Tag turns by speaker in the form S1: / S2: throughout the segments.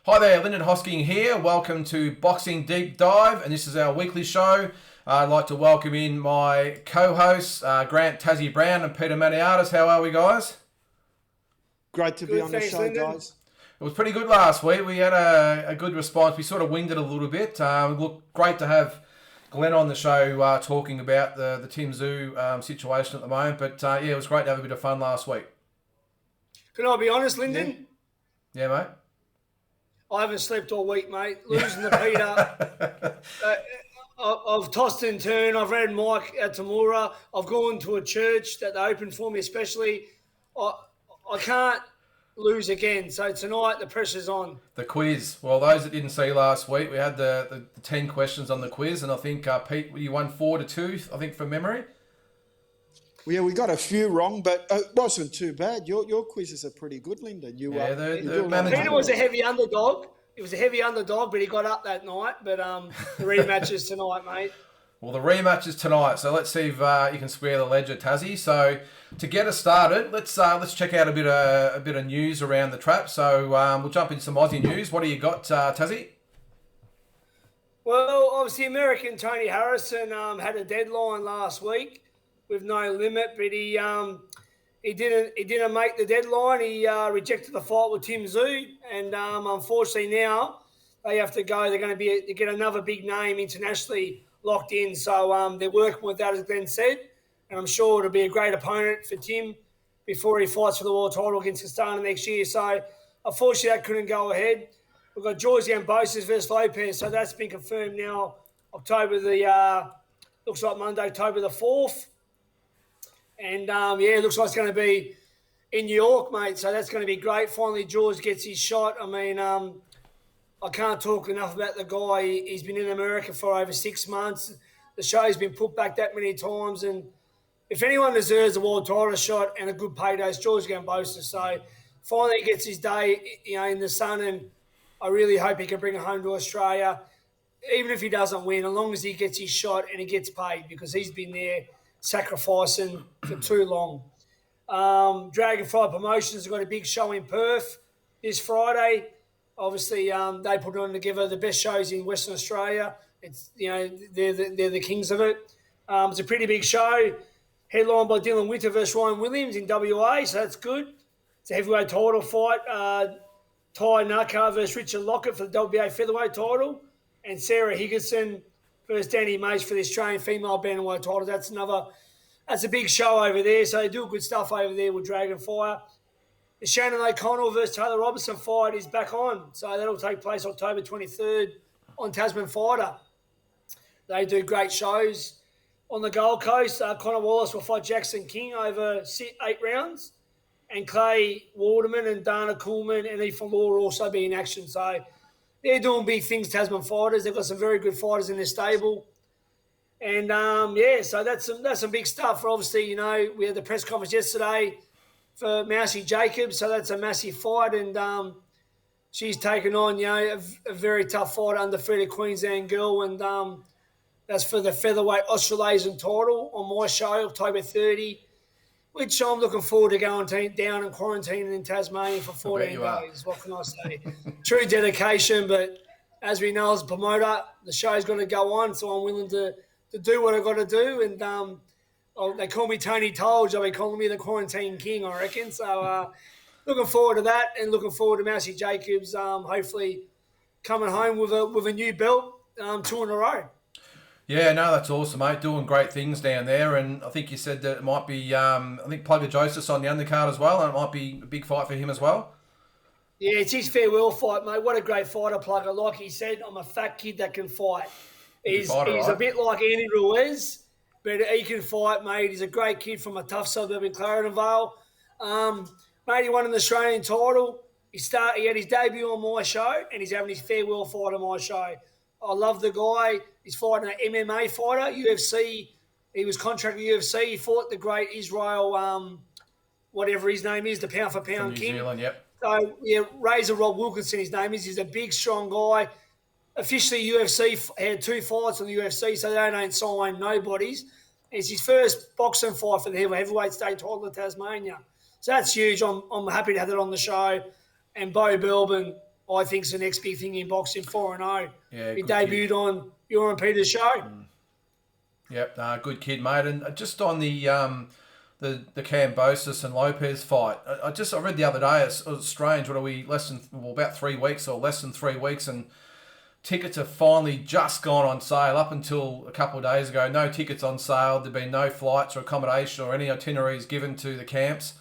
S1: Hi there, Lyndon Hosking here. Welcome to Boxing Deep Dive, and this is our weekly show. I'd like to welcome in my co-hosts, Grant Tazzie Brown and Peter Maniatis. How are we, guys?
S2: Great to be on the show,
S3: Lyndon.
S2: guys.
S1: It was pretty good last week. We had a good response. We sort of winged it a little bit. It looked great to have Glenn on the show talking about the Tim Zoo situation at the moment. But it was great to have a bit of fun last week.
S3: Can I be honest, Lyndon?
S1: Yeah, mate.
S3: I haven't slept all week, mate. Losing the Peter. I've tossed and turned. I've read Mike at Tamura. I've gone to a church that they opened for me especially. I can't lose again. So tonight the pressure's on.
S1: The quiz. Well, those that didn't see last week, we had the 10 questions on the quiz, and I think, Pete, you won 4-2, I think, from memory.
S2: Yeah, we got a few wrong, but it wasn't too bad. Your quizzes are pretty good, Lyndon.
S3: Peter was a heavy underdog. He was a heavy underdog, but he got up that night. But the rematch is tonight, mate.
S1: Well, the rematch is tonight, so let's see if you can square the ledger, Tazzie. So to get us started, let's check out a bit of news around the trap. So we'll jump into some Aussie news. What do you got, Tazzie?
S3: Well, obviously, American Tony Harrison had a deadline last week with no limit, but he didn't make the deadline. He rejected the fight with Tim Zoo, and unfortunately now they have to go. They're going to get another big name internationally locked in. So they're working with that, as Glenn said, and I'm sure it'll be a great opponent for Tim before he fights for the world title against Castana next year. So unfortunately that couldn't go ahead. We've got Georgie Ambosos versus Lopez, so that's been confirmed now. Looks like Monday, October the 4th. And, it looks like it's going to be in New York, mate. So that's going to be great. Finally, George gets his shot. I mean, I can't talk enough about the guy. He's been in America for over 6 months. The show's been put back that many times. And if anyone deserves a world title shot and a good payday, it's George Ambosos. So finally he gets his day, in the sun. And I really hope he can bring it home to Australia. Even if he doesn't win, as long as he gets his shot and he gets paid, because he's been there sacrificing for too long. Dragonfly Promotions have got a big show in Perth this Friday. Obviously, they put on together the best shows in Western Australia. It's they're the kings of it. It's a pretty big show, headlined by Dylan Winter versus Ryan Williams in WA, so that's good. It's a heavyweight title fight. Ty Naka versus Richard Lockett for the WBA featherweight title, and Sarah Higginson versus Danny Mace for the Australian female bantamweight title. That's a big show over there. So they do good stuff over there with Dragonfire. The Shannon O'Connell versus Taylor Robinson fight is back on. So that'll take place October 23rd on Tasman Fighter. They do great shows. On the Gold Coast, Connor Wallace will fight Jackson King over 8 rounds. And Clay Waterman and Dana Coolman and Ethan Law will also be in action. So they're doing big things, Tasman Fighters. They've got some very good fighters in their stable. And, so that's some big stuff. Obviously, we had the press conference yesterday for Mousy Jacobs, so that's a massive fight. And she's taken on, a very tough fight, undefeated Queensland girl. And that's for the featherweight Australasian title on my show, October 30, which I'm looking forward to going down and quarantining in Tasmania for 14 days. What can I say? True dedication, but as we know as a promoter, the show's got to go on, so I'm willing to do what I've got to do. And they call me Tony Tolge. They'll be calling me the Quarantine King, I reckon. So looking forward to that, and looking forward to Mousy Jacobs hopefully coming home with a new belt 2 in a row.
S1: Yeah, no, that's awesome, mate. Doing great things down there, and I think you said that it might be, I think Plugger Joseph on the undercard as well, and it might be a big fight for him as well.
S3: Yeah, it's his farewell fight, mate. What a great fighter, Plugger. Like he said, I'm a fat kid that can fight. He's a bit like Andy Ruiz, but he can fight, mate. He's a great kid from a tough suburb in Clarendon Vale. Mate, he won an Australian title. He had his debut on my show, and he's having his farewell fight on my show. I love the guy. He's fighting an MMA fighter, UFC. He was contracted with UFC. He fought the great Israel, whatever his name is, the pound-for-pound king.
S1: New Zealand, yep.
S3: So, Razor Rob Wilkinson, his name is. He's a big, strong guy. Officially, UFC had 2 fights on the UFC, so they don't sign nobodies. It's his first boxing fight for the heavyweight state title of Tasmania. So that's huge. I'm happy to have that on the show. And Bo Belbin, I think is the next big thing in boxing. 4-0.
S1: Yeah,
S3: He
S1: good
S3: debuted
S1: kid.
S3: on Peter's show.
S1: Yep, good kid, mate. And just on the Ambosos and Lopez fight, I read the other day. It was strange. What are we about 3 weeks or less than 3 weeks, and tickets have finally just gone on sale. Up until a couple of days ago, no tickets on sale. There'd been no flights or accommodation or any itineraries given to the camps.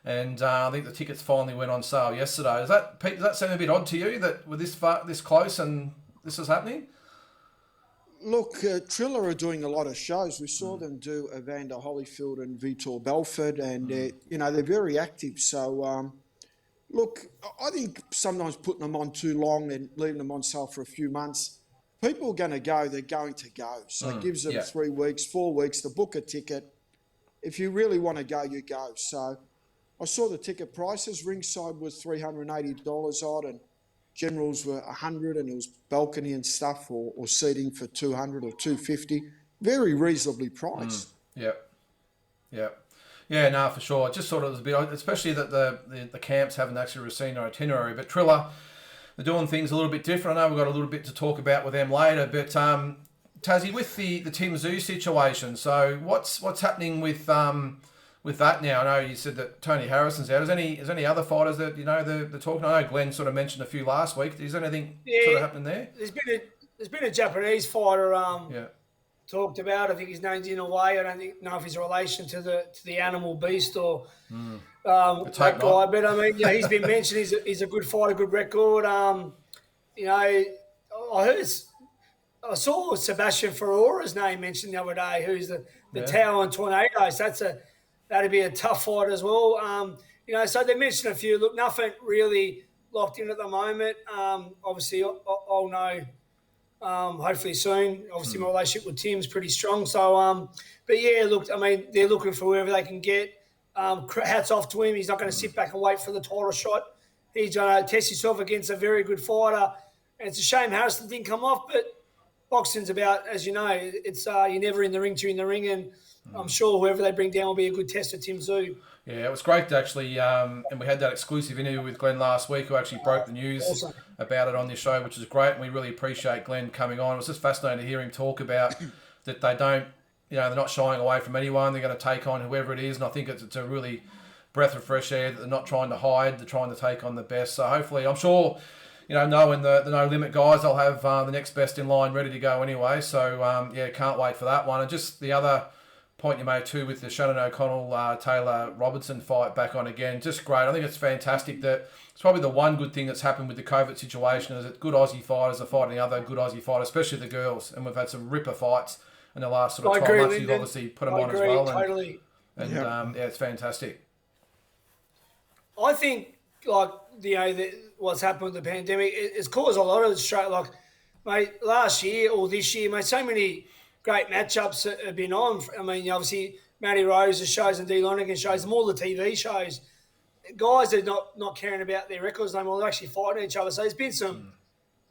S1: And I think the tickets finally went on sale yesterday. Pete, does that sound a bit odd to you that we're this close and this is happening?
S2: Look, Triller are doing a lot of shows. We saw them do Evander Holyfield and Vitor Belfort, and they're very active. So, look, I think sometimes putting them on too long and leaving them on sale for a few months, people are going to go. They're going to go. So it gives them 3 weeks, 4 weeks to book a ticket. If you really want to go, you go. So I saw the ticket prices. Ringside was $380 odd, and generals were $100, and it was balcony and stuff, or seating for $200 or $250. Very reasonably priced.
S1: Yep. Yeah, no, for sure. I just thought it was a bit, especially that the camps haven't actually received an itinerary. But Triller, they're doing things a little bit different. I know we've got a little bit to talk about with them later. But Tazzie, with the Tim Tszyu situation, so what's happening with that now? I know you said that Tony Harrison's out. Is any other fighters that they're talking? I know Glenn sort of mentioned a few last week. Is there anything sort of happening there?
S3: There's been a Japanese fighter talked about. I think his name's in a way. I don't know if he's a relation to the animal beast or that guy.
S1: Not.
S3: But I mean, he's been mentioned. He's a good fighter, good record. I saw Sebastian Ferreira's name mentioned the other day, who's the Tower and Tornadoes. That'd be a tough fight as well. So they mentioned a few. Look, nothing really locked in at the moment. Obviously, I'll know hopefully soon. Obviously, my relationship with Tim's pretty strong. So, but yeah, look, I mean, they're looking for whoever they can get. Hats off to him. He's not going to sit back and wait for the title shot. He's going to test himself against a very good fighter. And it's a shame Harrison didn't come off, but boxing's about, as you know, it's you're never in the ring till you're in the ring, and I'm sure whoever they bring down will be a good test of Tim Tszyu.
S1: Yeah, it was great to actually, and we had that exclusive interview with Glenn last week, who actually broke the news about it on this show, which is great, and we really appreciate Glenn coming on. It was just fascinating to hear him talk about that they don't, they're not shying away from anyone. They're going to take on whoever it is, and I think it's a really breath of fresh air that they're not trying to hide, they're trying to take on the best. So hopefully, I'm sure, knowing the No Limit guys, they'll have the next best in line ready to go anyway. So, can't wait for that one. And just the other point you made too with the Shannon O'Connell, Taylor Robertson fight back on again, just great. I think it's fantastic that it's probably the one good thing that's happened with the COVID situation is that good Aussie fighters are fighting other good Aussie fighters, especially the girls. And we've had some ripper fights in the last sort of 12 months. You've obviously put them on as well.
S3: Totally.
S1: And it's fantastic.
S3: I think, what's happened with the pandemic, it's caused a lot of straight, mate, last year or this year, mate, so many great matchups that have been on. I mean, obviously, Matty Rose's shows and Dee Lonergan shows, and all the TV shows. Guys are not caring about their records no more. They're actually fighting each other. So there's been some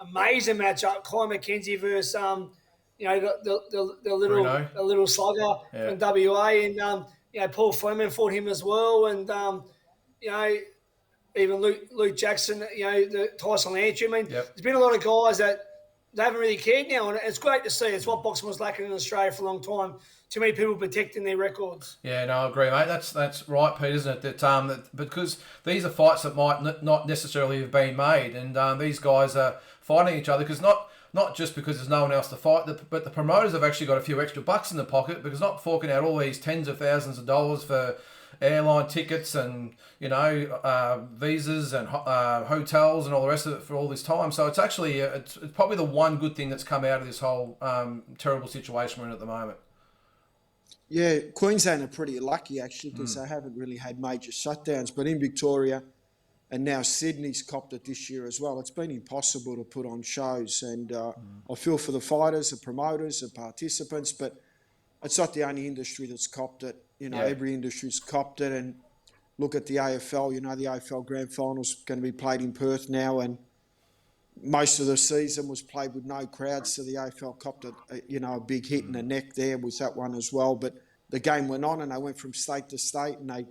S3: amazing matchup. Kai McKenzie versus, the little slugger from WA. And, Paul Fleming fought him as well. And, even Luke Jackson, the Tyson Lantry. I mean, there's been a lot of guys that they haven't really cared now, and it's great to see. It's what boxing was lacking in Australia for a long time. Too many people protecting their records. Yeah, no, I agree, mate. That's right, Pete, isn't it? That because these are fights that might not necessarily have been made, and these guys are fighting each other because not just because there's no one else to fight, but the promoters have actually got a few extra bucks in the pocket because not forking out all these tens of thousands of dollars for airline tickets and visas and hotels and all the rest of it for all this time. So it's actually it's probably the one good thing that's come out of this whole terrible situation we're in at the moment.
S2: Yeah, Queensland are pretty lucky actually because they haven't really had major shutdowns, but in Victoria and now Sydney's copped it this year as well. It's been impossible to put on shows, and I feel for the fighters, the promoters, the participants, but it's not the only industry that's copped it. Every industry's copped it. And look at the AFL. The AFL Grand Final's going to be played in Perth now, and most of the season was played with no crowd, so the AFL copped it. A big hit in the neck there was that one as well. But the game went on, and they went from state to state, and they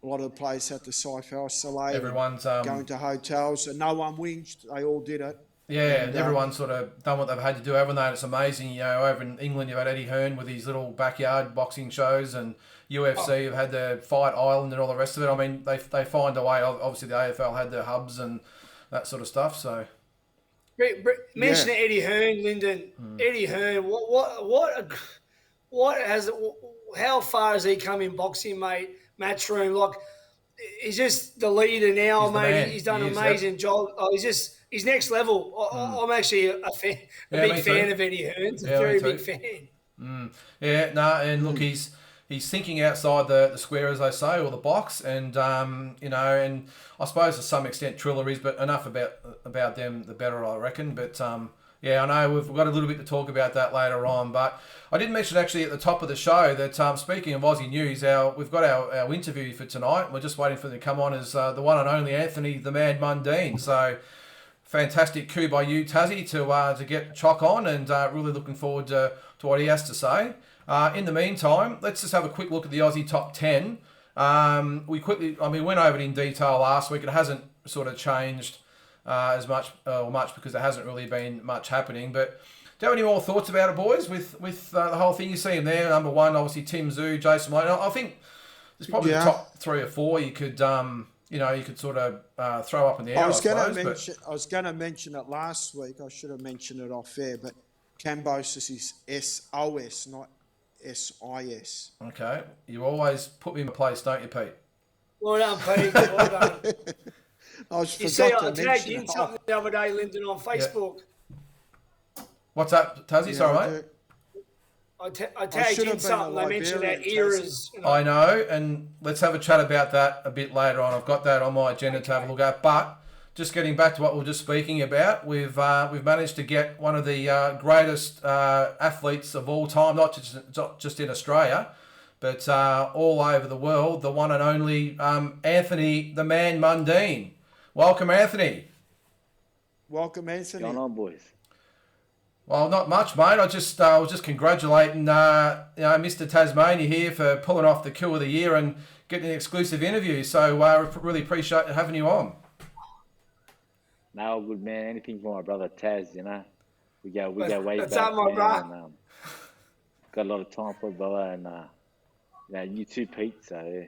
S2: A lot of the players had to self-isolate.
S1: Everyone's
S2: going to hotels, and no one whinged. They all did it.
S1: Yeah, and everyone's sort of done what they've had to do, haven't they? And it's amazing, over in England, you've had Eddie Hearn with his little backyard boxing shows, and UFC have had the Fight Island and all the rest of it. I mean, they find a way. Obviously, the AFL had their hubs and that sort of stuff. So,
S3: mention Eddie Hearn, Lyndon. Eddie Hearn. How far has he come in boxing, mate? Matchroom, like he's just the leader now, mate. He's done an amazing job. He's next level. I'm actually a big fan of Eddie Hearn. A very big fan.
S1: And look, he's thinking outside the square, as they say, or the box, and and I suppose to some extent Triller is, but enough about them, the better, I reckon. But I know we've got a little bit to talk about that later on, but I did mention actually at the top of the show that speaking of Aussie news, we've got our interview for tonight. We're just waiting for them to come on as the one and only Anthony the Man Mundine. So fantastic coup by you, Tazzie, to get Chock on, and really looking forward to what he has to say. In the meantime, let's just have a quick look at the Aussie top 10. We went over it in detail last week. It hasn't sort of changed as much because there hasn't really been much happening. But do you have any more thoughts about it, boys, with the whole thing? You see him there, number one, obviously Tim Zoo, Jason Lane. I think there's probably the top 3 or 4 you could sort of throw up in the air.
S2: I was going to mention it last week. I should have mentioned it off air, but Ambosos is SOS, not SIS.
S1: Okay, you always put me in a place, don't you, Pete?
S3: Well done, Pete. Well done.
S2: I tagged
S3: in something the other day, Lyndon, on Facebook.
S1: Yeah. What's that, Tazzie? Sorry, mate.
S3: I tagged in something. They mentioned our eras.
S1: I know, and let's have a chat about that a bit later on. I've got that on my agenda to have a look at. But just getting back to what we were just speaking about, we've managed to get one of the greatest athletes of all time, not just in Australia, but all over the world, the one and only Anthony the Man Mundine. Welcome, Anthony.
S2: Welcome, Anthony.
S4: What's going on, boys?
S1: Well, not much, mate. I was just congratulating Mr. Tasmania here for pulling off the coup of the year and getting an exclusive interview. So really appreciate having you on.
S4: No, good man. Anything for my brother Taz, We go way back.
S3: That's my brother.
S4: Got a lot of time for brother, and you too, Pete. So yeah.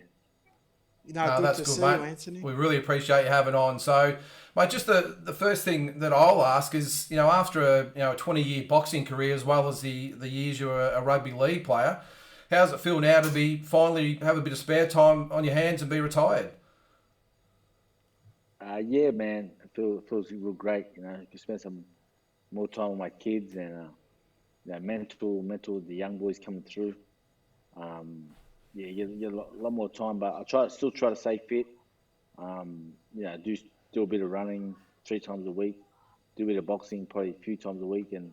S2: Good
S1: that's
S2: to
S1: good,
S2: see
S1: mate.
S2: you, Anthony.
S1: We really appreciate you having on. So, mate, just the first thing that I'll ask is, after a 20-year boxing career as well as the years you were a rugby league player, how does it feel now to be finally have a bit of spare time on your hands and be retired?
S4: Yeah, man. It feels real great. You can spend some more time with my kids and mentor the young boys coming through. You get a lot more time, but I still try to stay fit. Do a bit of running 3 times a week, do a bit of boxing probably a few times a week, and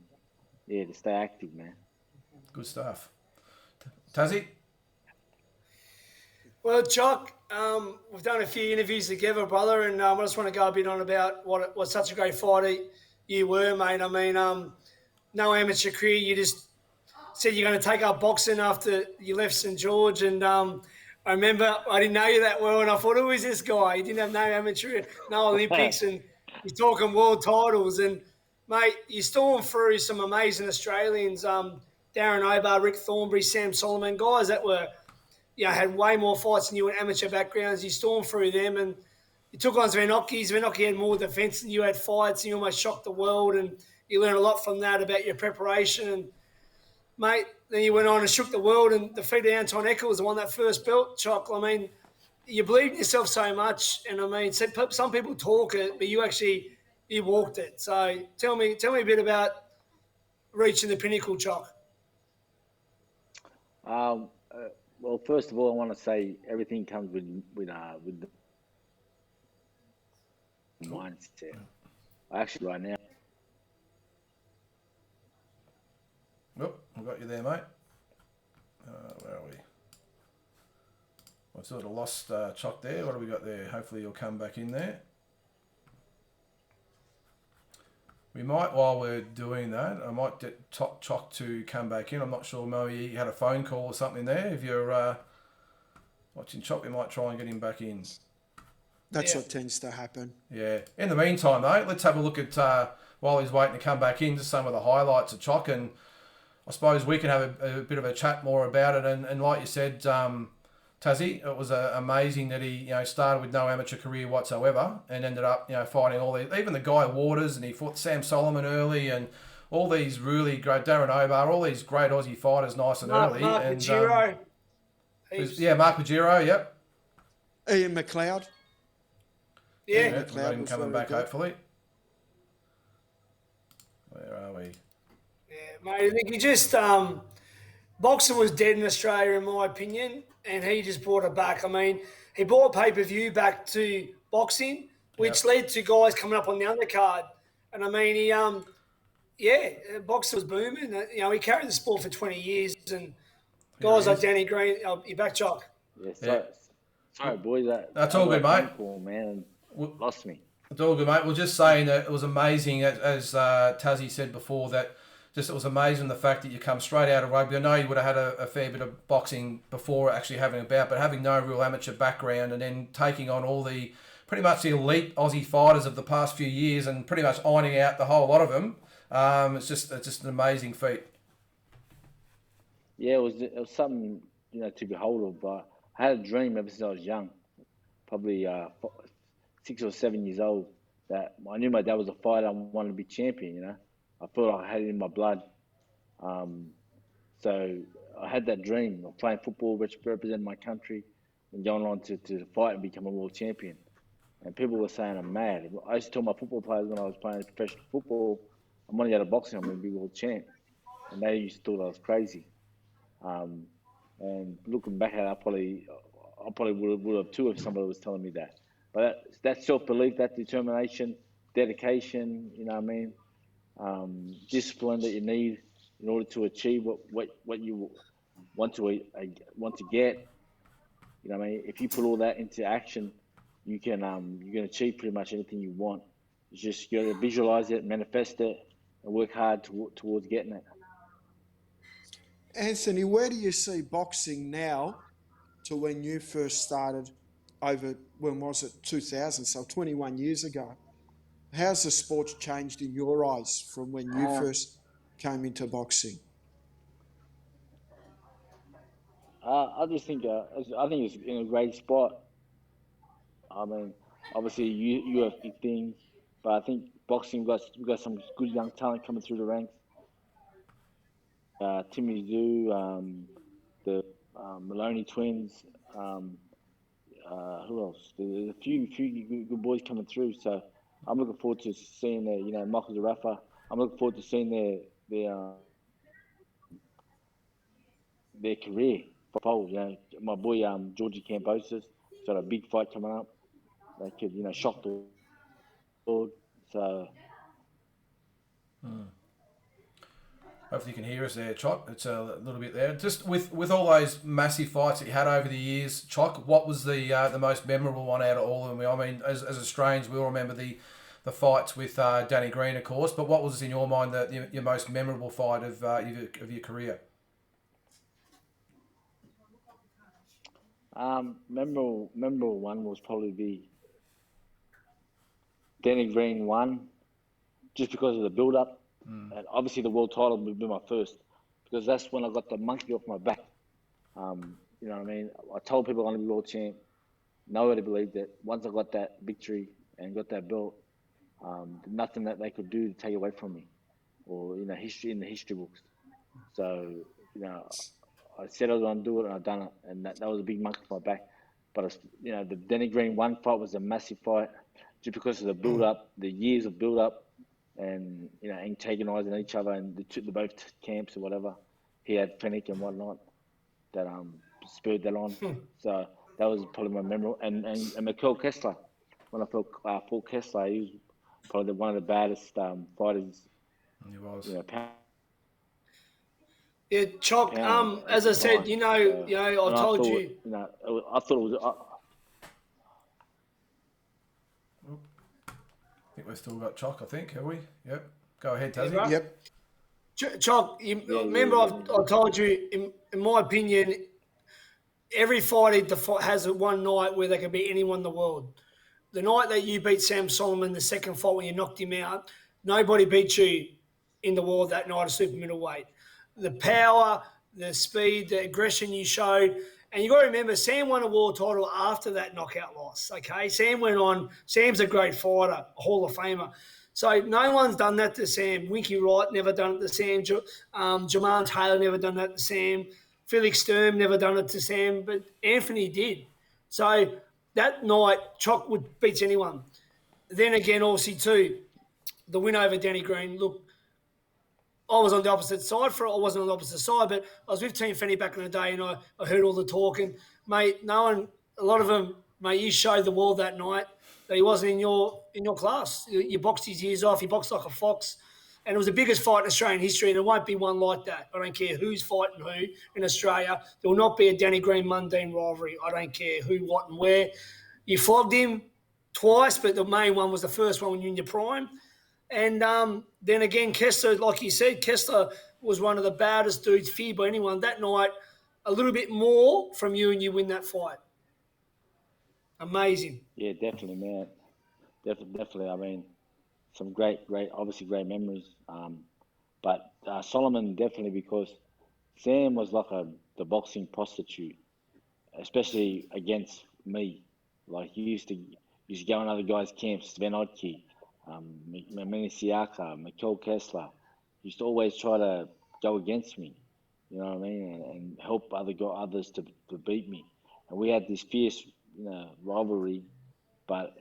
S4: to stay active, man.
S1: Good stuff. Tazzie?
S3: Well, Chock, we've done a few interviews together, brother, and I just want to go a bit on about what such a great fighter you were, mate. I mean, no amateur career. You just said you're going to take up boxing after you left St. George, and I remember I didn't know you that well, and I thought, who is this guy? He didn't have no amateur, no Olympics, and he's talking world titles. And, mate, you stormed through some amazing Australians, Darren Obar, Rick Thornberry, Sam Solomon, guys that were, had way more fights than you in amateur backgrounds. You stormed through them, and you took on Zvenocky. Zvenocky had more defence than you had fights, and you almost shocked the world, and you learned a lot from that about your preparation. And, mate, then you went on and shook the world and defeated Anton Eccles and won that first belt, Chock. I mean, you believe in yourself so much, and I mean, some people talk it, but you walked it. So tell me a bit about reaching the pinnacle, Chock.
S4: Well, first of all, I want to say everything comes with the mindset. Actually, right now.
S1: Oh, I've got you there, mate. Where are we? I sort of lost Chock there. What have we got there? Hopefully you'll come back in there. We might, while we're doing that, I might get Chock to come back in. I'm not sure, maybe he had a phone call or something there. If you're, Watching Chop, we might try and get him back in.
S2: That's what tends to happen.
S1: Yeah. In the meantime, though, let's have a look at, while he's waiting to come back in, just some of the highlights of Chock. And I suppose we can have a bit of a chat more about it. And like you said, Tazzie, it was amazing that he started with no amateur career whatsoever and ended up fighting all these, even the Guy Waters, and he fought Sam Solomon early, and all these really great, Darren Obar, all these great Aussie fighters nice and early.
S3: Mark
S1: and
S3: Pajero.
S1: Mark Pajero, yep.
S2: Ian McLeod.
S3: Yeah.
S1: We've got him coming back, hopefully. Where are we?
S3: Yeah, mate, I think he just boxing was dead in Australia, in my opinion, and he just brought it back. I mean, he brought pay-per-view back to boxing, which led to guys coming up on the undercard. And I mean, boxing was booming. He carried the sport for 20 years, and guys like Danny Green, you back, Chock.
S4: Sorry, boys.
S1: That's all good, mate.
S4: Call, man. Lost me.
S1: It's all good, mate. We're just saying that it was amazing, as Tazzie said before, that just it was amazing the fact that you come straight out of rugby. I know you would have had a fair bit of boxing before actually having a bout, but having no real amateur background and then taking on all the pretty much the elite Aussie fighters of the past few years and pretty much ironing out the whole lot of them, it's just an amazing feat.
S4: Yeah, it was something to behold of. But I had a dream ever since I was young, probably 6 or 7 years old, that I knew my dad was a fighter. I wanted to be champion. I felt I had it in my blood. So I had that dream of playing football, representing my country, and going on to fight and become a world champion. And people were saying I'm mad. I used to tell my football players when I was playing professional football, I'm only out of boxing, I'm going to be world champ. And they used to thought I was crazy. And looking back at it, I probably would have too if somebody was telling me that. But that self-belief, that determination, dedication, discipline that you need in order to achieve what you want to get. If you put all that into action, you can achieve pretty much anything you want. It's just you got to visualize it, manifest it, and work hard towards getting it.
S2: Anthony, where do you see boxing now to when you first started over, when was it, 2000, so 21 years ago? How's the sport changed in your eyes from when you first came into boxing?
S4: I just think it's in a great spot. I mean, obviously you have big things, but I think boxing we've got some good young talent coming through the ranks. Timmy Zoo, the Maloney twins. Who else? There's a few good boys coming through. So I'm looking forward to seeing Michael Zarafa. I'm looking forward to seeing their career fold. My boy Georgie Ambosos got a big fight coming up. They could shock the world. So.
S1: Hopefully you can hear us there, Chock. It's a little bit there. Just with all those massive fights that you had over the years, Chock, what was the most memorable one out of all of them? I mean, as Australians, we all remember the fights with Danny Green, of course, but what was in your mind your most memorable fight of your career?
S4: Memorable one was probably the Danny Green one, just because of the build-up. And obviously the world title would be my first, because that's when I got the monkey off my back. You know what I mean? I told people I'm going to be world champ. Nobody believed it. Once I got that victory and got that belt, nothing that they could do to take away from me, or history in the history books. So I said I was going to do it, and I done it, and that was a big monkey off my back. But the Danny Green one fight was a massive fight, just because of the build up, the years of build up. And antagonising each other in the both camps or whatever. He had Fennec and whatnot that spurred that on. So that was probably my memorable. And Mikel Kessler, when I fought Kessler, he was probably one of the baddest fighters.
S1: He was.
S3: Yeah, Chock. As I said, I told you.
S4: I thought it was.
S1: I think we've still got Chock, I think, have we? Yep. Go ahead, Tazzie.
S2: Yep.
S3: Chock, remember I told you, in my opinion, every fighter has one night where they can beat anyone in the world. The night that you beat Sam Solomon, the second fight when you knocked him out, nobody beat you in the world that night at super middleweight. The power, the speed, the aggression you showed. And you got to remember, Sam won a world title after that knockout loss, okay? Sam went on. Sam's a great fighter, a Hall of Famer. So no one's done that to Sam. Winky Wright never done it to Sam. Jaman Taylor never done that to Sam. Felix Sturm never done it to Sam, but Anthony did. So that night, Chock beats anyone. Then again, obviously, too, the win over Danny Green. Look, I was on the opposite side for it. I wasn't on the opposite side, but I was with Team Fanny back in the day, and I heard all the talk. And, mate, a lot of them, mate, you showed the world that night that he wasn't in your class. You boxed his ears off. He boxed like a fox. And it was the biggest fight in Australian history, and there won't be one like that. I don't care who's fighting who in Australia. There will not be a Danny Green Mundine rivalry. I don't care who, what, and where. You flogged him twice, but the main one was the first one when you were in your prime. And then again, Kessler, like you said, Kessler was one of the baddest dudes feared by anyone. That night, a little bit more from you and you win that fight. Amazing.
S4: Yeah, definitely, man. Definitely. I mean, some great, obviously great memories. But Solomon definitely, because Sam was like the boxing prostitute, especially against me. Like he used to go in other guys' camps, Sven Odke, Mene Siaka, Mikel Kessler. He used to always try to go against me, you know what I mean, and help others to beat me. And we had this fierce, rivalry, but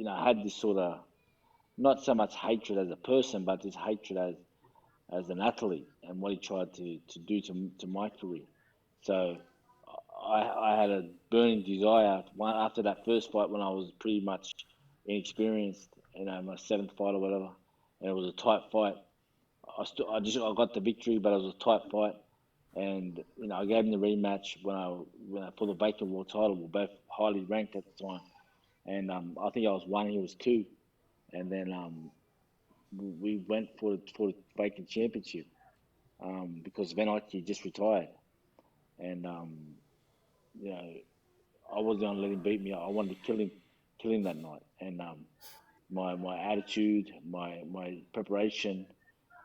S4: I had this sort of not so much hatred as a person, but this hatred as an athlete and what he tried to do to my career. So I had a burning desire after that first fight when I was pretty much inexperienced, my seventh fight or whatever, and it was a tight fight. I got the victory, but it was a tight fight, and I gave him the rematch when I for the vacant world title. We're both highly ranked at the time, and I think I was 1, he was 2, and then we went for the vacant championship because Van Eyck just retired, and I wasn't going to let him beat me. I wanted to kill him that night. And my attitude, my preparation,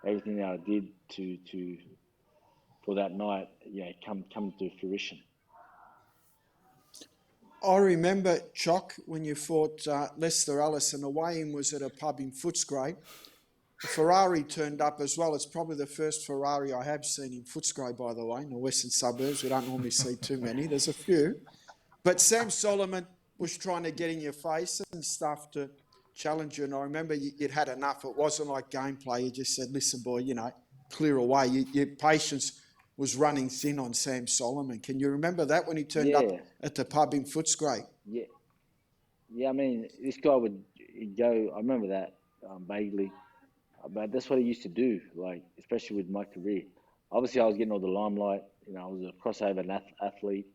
S4: everything that I did for that night, come to fruition.
S2: I remember, Chock, when you fought Lester Ellis, and the weigh-in was at a pub in Footscray. A Ferrari turned up as well. It's probably the first Ferrari I have seen in Footscray, by the way, in the western suburbs. We don't normally see too many. There's a few. But Sam Solomon was trying to get in your face and stuff to challenge you. And I remember you'd had enough. It wasn't like gameplay. You just said, listen, boy, clear away. Your patience was running thin on Sam Solomon. Can you remember that when he turned up at the pub in Footscray?
S4: Yeah. I mean, this guy he'd go. I remember that vaguely, but that's what he used to do. Like, especially with my career. Obviously, I was getting all the limelight. I was a crossover athlete.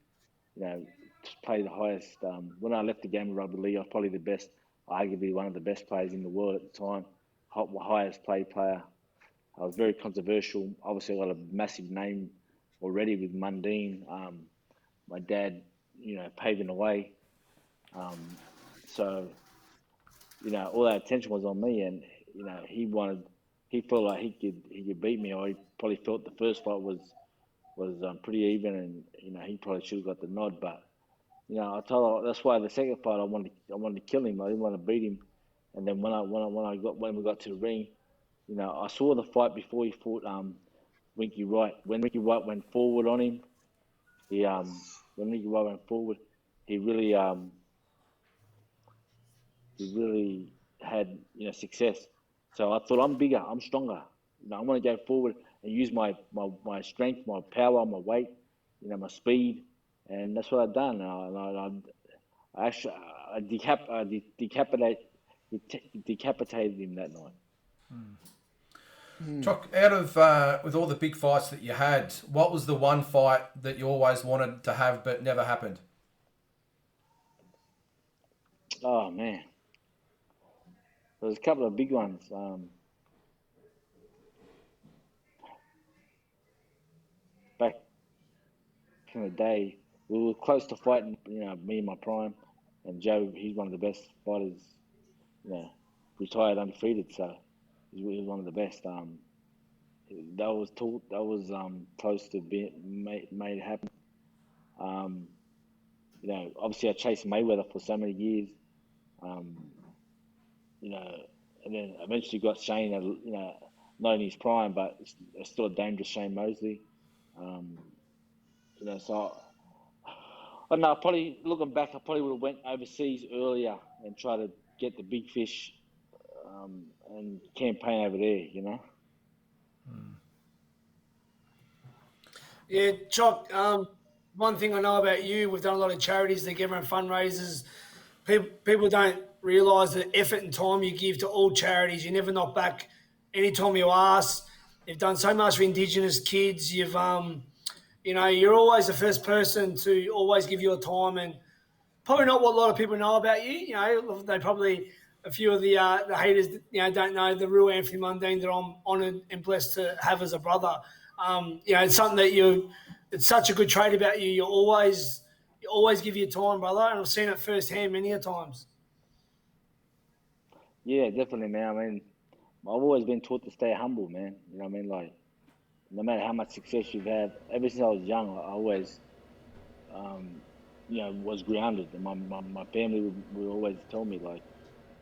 S4: Play the highest. When I left the game of rugby league, I was probably the best, arguably one of the best players in the world at the time. Highest paid player. I was very controversial. Obviously, I got a massive name already with Mundine. My dad, paving the way. So, all that attention was on me, and he felt like he could beat me, or he probably felt the first fight was pretty even, and he probably should have got the nod, but. I told her that's why the second fight I wanted to kill him. I didn't want to beat him, and then when we got to the ring, I saw the fight before he fought Winky Wright. When Winky Wright went forward on him, he really had success. So I thought, I'm bigger, I'm stronger. I want to go forward and use my strength, my power, my weight, my speed. And that's what I've done. I decapitated him that night.
S1: Chock, out of with all the big fights that you had, what was the one fight that you always wanted to have but never happened?
S4: Oh man, there's a couple of big ones. Back in the day, we were close to fighting. Me in my prime, and Joe, he's one of the best fighters. Retired undefeated, so he's one of the best. That was close to being made happen. Obviously I chased Mayweather for so many years. And then eventually got Shane, not in his prime, but it's still a dangerous Shane Mosley. So I don't know. Probably looking back, I probably would have went overseas earlier and tried to get the big fish and campaign over there.
S3: Yeah, Choc. One thing I know about you, we've done a lot of charities together and fundraisers. People don't realise the effort and time you give to all charities. You never knock back any time you ask. You've done so much for Indigenous kids. You're always the first person to always give your time, and probably not what a lot of people know about you. They probably, a few of the haters, don't know the real Anthony Mundine that I'm honoured and blessed to have as a brother. It's something that it's such a good trait about you. You always give your time, brother, and I've seen it firsthand many a times.
S4: Yeah, definitely, man. I mean, I've always been taught to stay humble, man. You know what I mean? Like, no matter how much success you've had, ever since I was young, I always, was grounded. And my family would always tell me, like,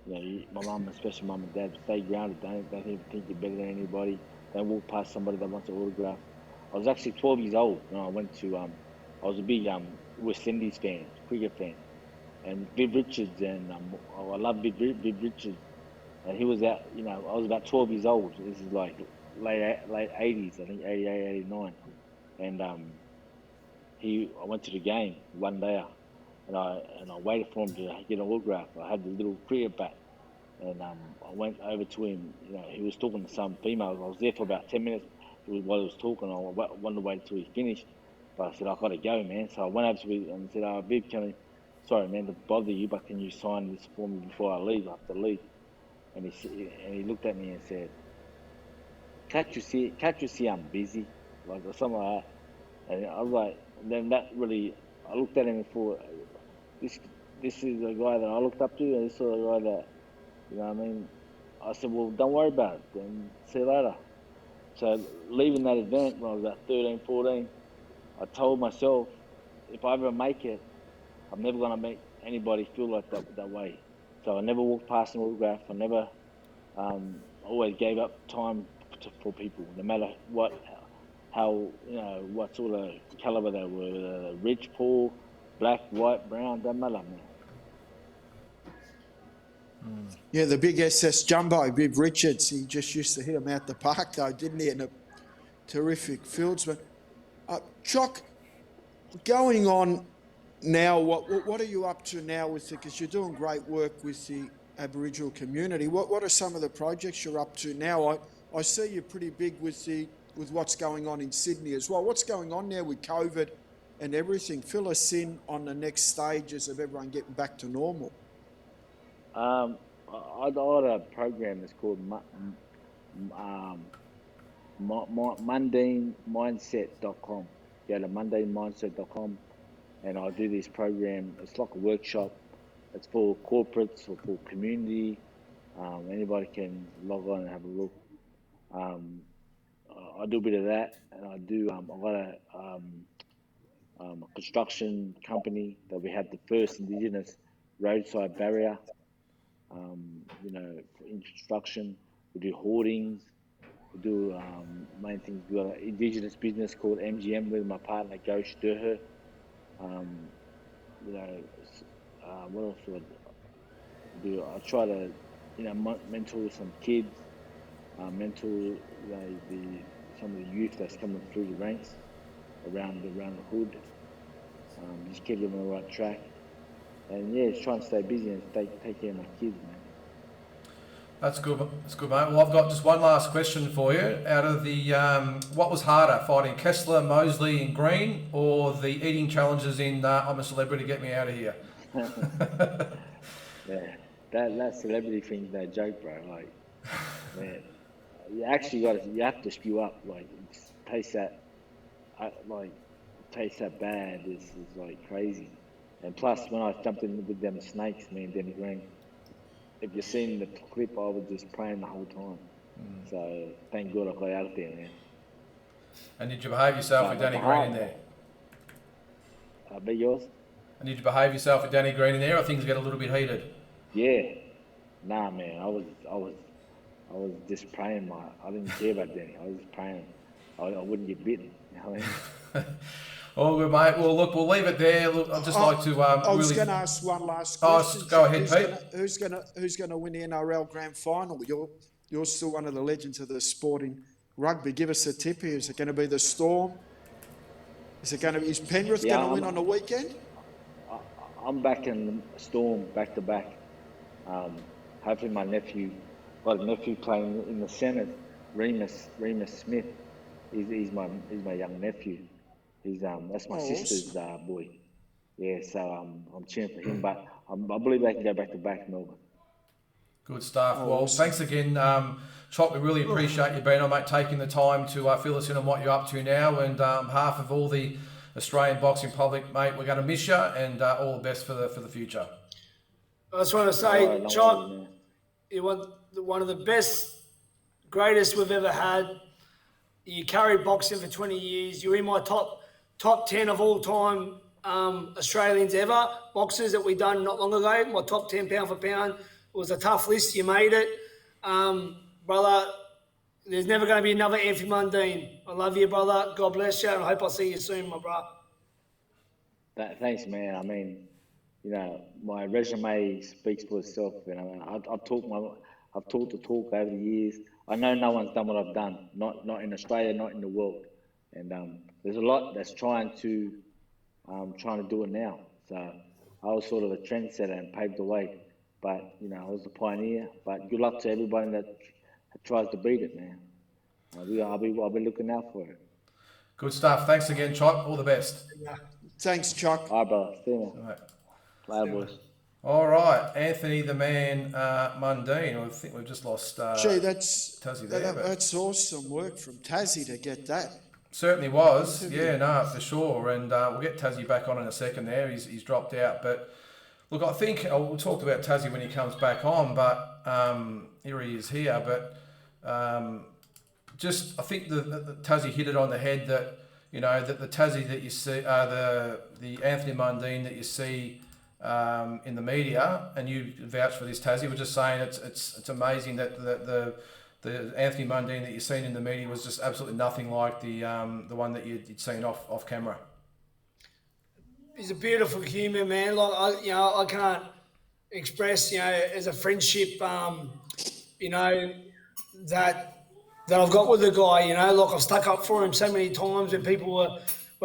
S4: my mum, especially mum and dad, stay grounded. Don't even think you're better than anybody. Don't walk past somebody that wants an autograph. I was actually 12 years old when I went to, I was a big West Indies fan, cricket fan. And Viv Richards, and I love Viv Richards. And he was out, I was about 12 years old. This is like late 80s, I think 88, 89. And I went to the game one day, and I waited for him to get an autograph. I had the little cricket bat, and I went over to him. He was talking to some female. I was there for about 10 minutes while he was talking. I wanted to wait until he finished, but I said, I got to go, man. So I went over to him and said, Viv, sorry, man, to bother you, but can you sign this for me before I leave? I have to leave. And he looked at me and said, can't you see I'm busy? Like, or something like that. And I was like, then that really, I looked at him and thought, this is a guy that I looked up to, and this is a guy that, you know what I mean? I said, well, don't worry about it, then see you later. So leaving that event when I was about 13, 14, I told myself, if I ever make it, I'm never going to make anybody feel like that way. So I never walked past an autograph. I never, always gave up time for people, no matter what sort of caliber they were, rich, poor, black, white, brown, doesn't matter, man.
S2: Yeah, the big SS Jumbo, Viv Richards, he just used to hit him out the park though, didn't he? And a terrific fieldsman. Choc, going on now, what are you up to now with it? Because you're doing great work with the Aboriginal community. What are some of the projects you're up to now? I see you're pretty big with what's going on in Sydney as well. What's going on now with COVID and everything? Fill us in on the next stages of everyone getting back to normal.
S4: I had a program that's called MundineMindset.com. Go to MundineMindset.com, and I do this program. It's like a workshop. It's for corporates or for community. Anybody can log on and have a look. I do a bit of that, and I do. I've got a construction company that we had the first Indigenous roadside barrier. For construction, we do hoardings. We do main things. We got an Indigenous business called MGM with my partner Ghosh Durher. What else do I do? I try to, mentor some kids, mentor some of the youth that's coming through the ranks around the hood. Just keep them on the right track, and just trying to stay busy and take care of my kids, man.
S1: That's good. That's good, mate. Well, I've got just one last question for you. Out of the, what was harder, fighting Kessler, Mosley, and Green, or the eating challenges in "I'm a Celebrity, Get Me Out of Here"?
S4: Yeah, that celebrity thing's no joke, bro. Like, man, you have to spew up. Like, taste that, tastes that bad is like crazy. And plus, when I jumped in with them snakes, me and Danny Green, if you've seen the clip, I was just praying the whole time. So thank God I got out there, man.
S1: And did you behave yourself with Danny Green in there?
S4: I bet yours?
S1: And did you behave yourself with Danny Green in there, or things get a little bit heated?
S4: Yeah. Nah, man. I was just praying. I didn't care about Danny. I was just praying I wouldn't get bitten. You know what I mean?
S1: All good, mate. Well, look, we'll leave it there. Look, I'd just like to
S2: I was
S1: really...
S2: going to ask one last question.
S1: Go ahead, Pete.
S2: Who's going to win the NRL Grand Final? You're still one of the legends of the sport in rugby. Give us a tip here. Is it going to be the Storm? Is Penrith going to win on the weekend?
S4: I'm back in the Storm back to back. Hopefully my nephew, got a nephew playing in the Senate, Remus Smith. He's my young nephew. That's my sister's boy. Yeah, so I'm cheering for him. But I believe they can go back to back, Melbourne.
S1: Good stuff. Well, thanks again, Chop. We really appreciate you being on, mate, taking the time to fill us in on what you're up to now. And on behalf of all the Australian boxing public, mate, we're going to miss you, and all the best for the future.
S3: I just want to say, Chop, you're one of the best, greatest we've ever had. You carried boxing for 20 years. You're in my top 10 of all time Australians ever, boxers that we done not long ago. My top 10 pound for pound. It was a tough list. You made it. Brother, there's never going to be another Anthony Mundine. I love you, brother. God bless you, and I hope I'll see you soon, my brother.
S4: Thanks, man. I mean, you know, my resume speaks for itself. You know, I've talked the talk over the years. I know no one's done what I've done, not in Australia, not in the world. And there's a lot that's trying to do it now. So I was sort of a trendsetter and paved the way. But, you know, I was the pioneer. But good luck to everybody that tries to beat it, man. I'll be looking out for it.
S1: Good stuff. Thanks again, Chop. All the best.
S2: Thanks, Chuck.
S4: All right, brother. See you, man.
S1: All right.
S4: Later, boys.
S1: All right, Anthony the Man Mundine. I think we've just lost Tazzie there.
S2: That's awesome work from Tazzie to get that.
S1: Certainly was. Yeah, no, for sure. And we'll get Tazzie back on in a second there. He's dropped out. But look, I think we'll talk about Tazzie when he comes back on, but here he is here. But just I think the Tazzie hit it on the head that, you know, that the Tazzie that you see, the Anthony Mundine that you see in the media, and you vouch for this, Tazzie, we're just saying it's amazing that the Anthony Mundine that you've seen in the media was just absolutely nothing like the one that you'd seen off camera.
S3: He's a beautiful human, man. Like I can't express, as a friendship, that I've got with the guy. Like I've stuck up for him so many times when people were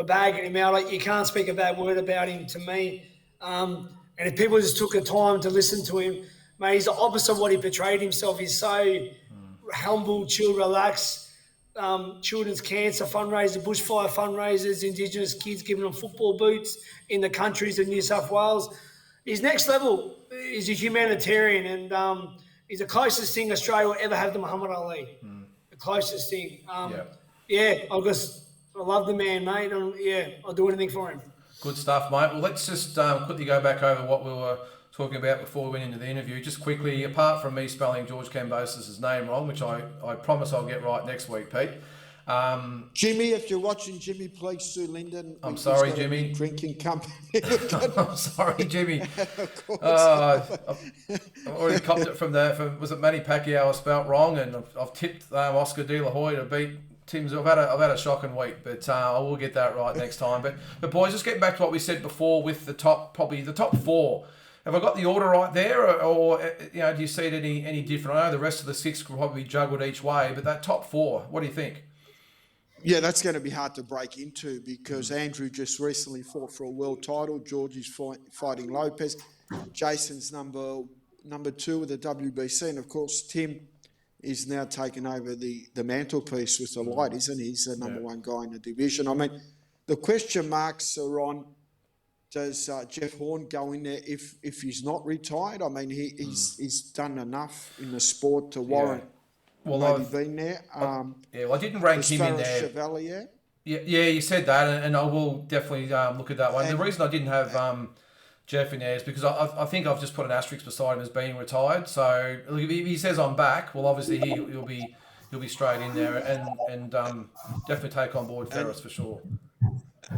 S3: bagging him out. Like you can't speak a bad word about him to me. And if people just took the time to listen to him, mate, he's the opposite of what he portrayed himself. He's so humble, chill, relaxed. Children's cancer fundraisers, bushfire fundraisers, Indigenous kids giving them football boots in the countries of New South Wales. He's next level. He's a humanitarian, and he's the closest thing Australia will ever have to Muhammad Ali. The closest thing. I love the man, mate, and I'll do anything for him.
S1: Good stuff, mate. Well, let's just quickly go back over what we were talking about before we went into the interview. Just quickly, apart from me spelling Georgie Ambosos' name wrong, which I promise I'll get right next week, Pete.
S2: Jimmy, if you're watching, Jimmy, please sue Lyndon.
S1: I'm sorry, Jimmy.
S2: Drinking company.
S1: I'm sorry, Jimmy. I've already copped it from was it Manny Pacquiao I spelt wrong, and I've tipped Oscar De La Hoya to beat Tim's. I've had a shocking week, but I will get that right next time. But boys, just getting back to what we said before with the top four. Have I got the order right there, or do you see it any different? I know the rest of the six could probably be juggled each way, but that top four, what do you think?
S2: Yeah, that's going to be hard to break into because Andrew just recently fought for a world title. Georgie's fighting Lopez. Jason's number two with the WBC, and of course Tim is now taking over the mantelpiece with the light, isn't he? He's the number one guy in the division. I mean, the question marks are on, does Jeff Horn go in there if he's not retired? I mean, he's done enough in the sport to warrant maybe being there.
S1: I didn't rank him in there.
S2: Chevalier.
S1: Yeah, you said that, and I will definitely look at that one. The reason I didn't have Jeff in there is because I think I've just put an asterisk beside him as being retired. So if he says I'm back, well, obviously he'll be straight in there and definitely take on board Ferris for sure.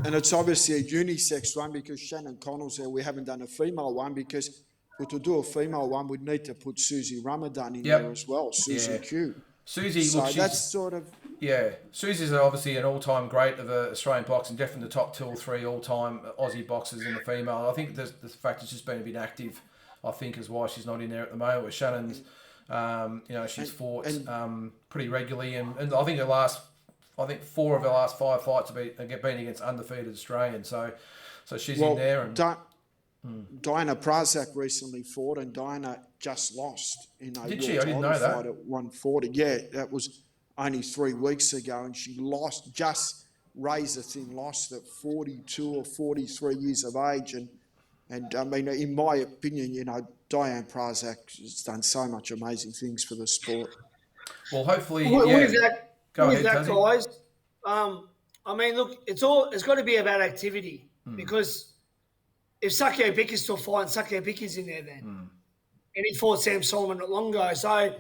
S2: And it's obviously a unisex one because Shannon Connell's there. We haven't done a female one because to do a female one, we'd need to put Susie Ramadan in there as well, Susie Q.
S1: Susie,
S2: so
S1: look,
S2: that's sort of...
S1: Yeah, Susie's obviously an all-time great of Australian boxing, definitely the top 2 or 3 all-time Aussie boxers in the female. I think the fact that she's been a bit active, I think, is why she's not in there at the moment. With Shannon's, she's fought pretty regularly, and I think 4 of her last 5 fights have been against undefeated Australians. So she's in there. And
S2: Diana Prazak recently fought, and Diana just lost in a
S1: Did she? I didn't know that.
S2: Fight at 140. Yeah, that was only 3 weeks ago, and she lost, just razor-thin lost at 42 or 43 years of age. And I mean, in my opinion, Diane Prazak has done so much amazing things for the sport.
S1: Well, hopefully,
S3: With
S1: Go ahead,
S3: that,
S1: Tazzie.
S3: guys. I mean, look, it's got to be about activity because if Sakio Bicker's still fighting, Sakio Bicker's in there then. And he fought Sam Solomon not long ago. So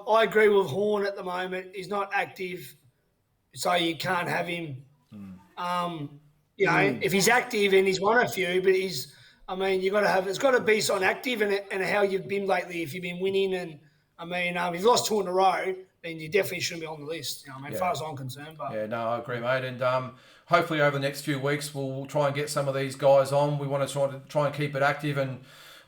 S3: I agree with Horn at the moment. He's not active, so you can't have him. If he's active and he's won a few, but you got to have, it's got to be on active and how you've been lately. If you've been winning and, if you've lost 2 in a row, then you definitely shouldn't be on the list. As far as I'm concerned. But.
S1: Yeah, no, I agree, mate. And hopefully over the next few weeks, we'll try and get some of these guys on. We want to try and keep it active, and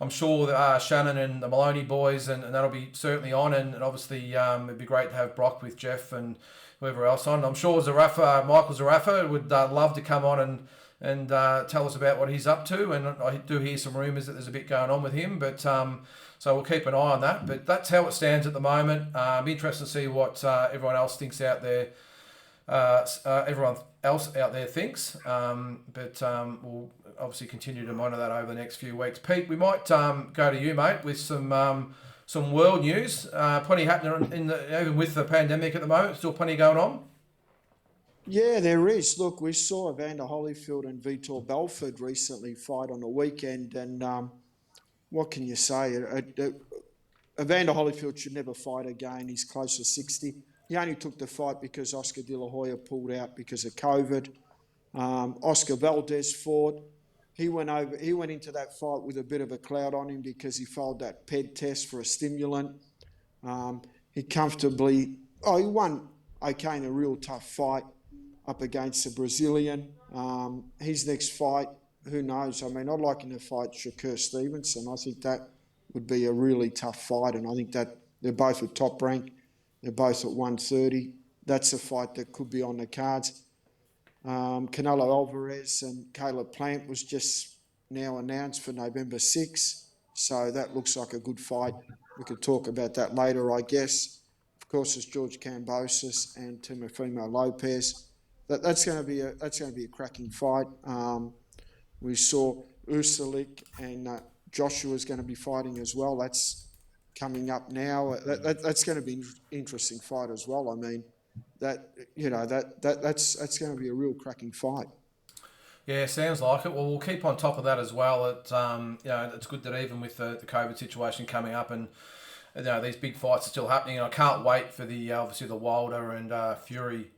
S1: I'm sure that Shannon and the Maloney boys, and that'll be certainly on. And obviously, it'd be great to have Brock with Jeff and whoever else on. I'm sure Michael Zarafa would love to come on and tell us about what he's up to. And I do hear some rumours that there's a bit going on with him, but so we'll keep an eye on that. But that's how it stands at the moment. I'm interested to see what everyone else thinks out there. Everyone else out there thinks, but we'll obviously continue to monitor that over the next few weeks. Pete, we might go to you, mate, with some world news. Plenty happening even with the pandemic at the moment. Still plenty going on.
S2: Yeah, there is. Look, we saw Evander Holyfield and Vitor Belfort recently fight on the weekend, and what can you say? Evander Holyfield should never fight again. He's close to 60. He only took the fight because Oscar De La Hoya pulled out because of COVID. Oscar Valdez fought. He went into that fight with a bit of a cloud on him because he failed that PED test for a stimulant. He won okay in a real tough fight up against a Brazilian. His next fight, who knows? I'd like him to fight Shakur Stevenson. I think that would be a really tough fight, and I think that they're both at top rank. They're both at 130. That's a fight that could be on the cards. Canelo Alvarez and Caleb Plant was just now announced for November 6th. So that looks like a good fight. We could talk about that later, I guess. Of course, it's Georgie Ambosos and Teofimo Lopez. That's going to be a cracking fight. We saw Usyk and Joshua's going to be fighting as well. That's coming up now. That's going to be an interesting fight as well. That's going to be a real cracking fight.
S1: Yeah, sounds like it. Well, we'll keep on top of that as well. It's good that even with the COVID situation coming up and these big fights are still happening. And I can't wait for obviously the Wilder and Fury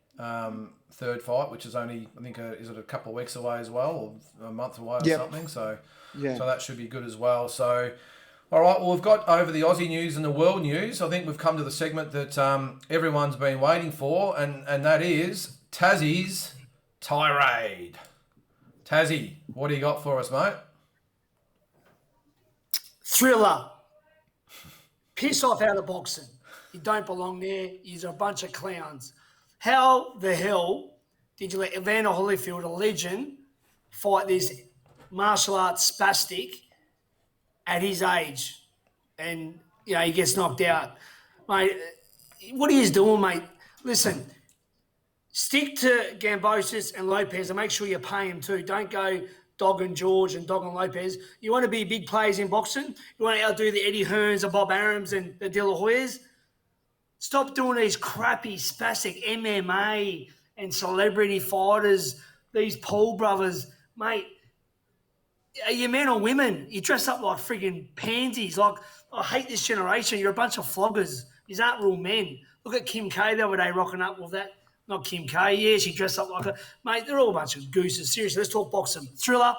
S1: third fight, which is only, I think, is it a couple of weeks away as well, or a month away or something? So that should be good as well. So, all right, well, we've got over the Aussie news and the world news. I think we've come to the segment that everyone's been waiting for, and that is Tazzie's Tirade. Tazzie, what do you got for us, mate?
S3: Thriller. Piss off out of boxing. You don't belong there. You're a bunch of clowns. How the hell did you let Evander Holyfield, a legend, fight this martial arts spastic at his age? And, he gets knocked out. Mate, what are you doing, mate? Listen, stick to Gambosos and Lopez and make sure you pay him too. Don't go dogging George and dogging Lopez. You want to be big players in boxing? You want to outdo the Eddie Hearns, the Bob Arams and the De La Hoyas? Stop doing these crappy spastic MMA and celebrity fighters, these Paul brothers, mate, are you men or women? You dress up like friggin' pansies. Like, I hate this generation. You're a bunch of floggers. These aren't real men. Look at Kim K the other day rocking up with that. Not Kim K. Yeah, she dressed up like a... Mate, they're all a bunch of gooses. Seriously, let's talk boxing. Thriller,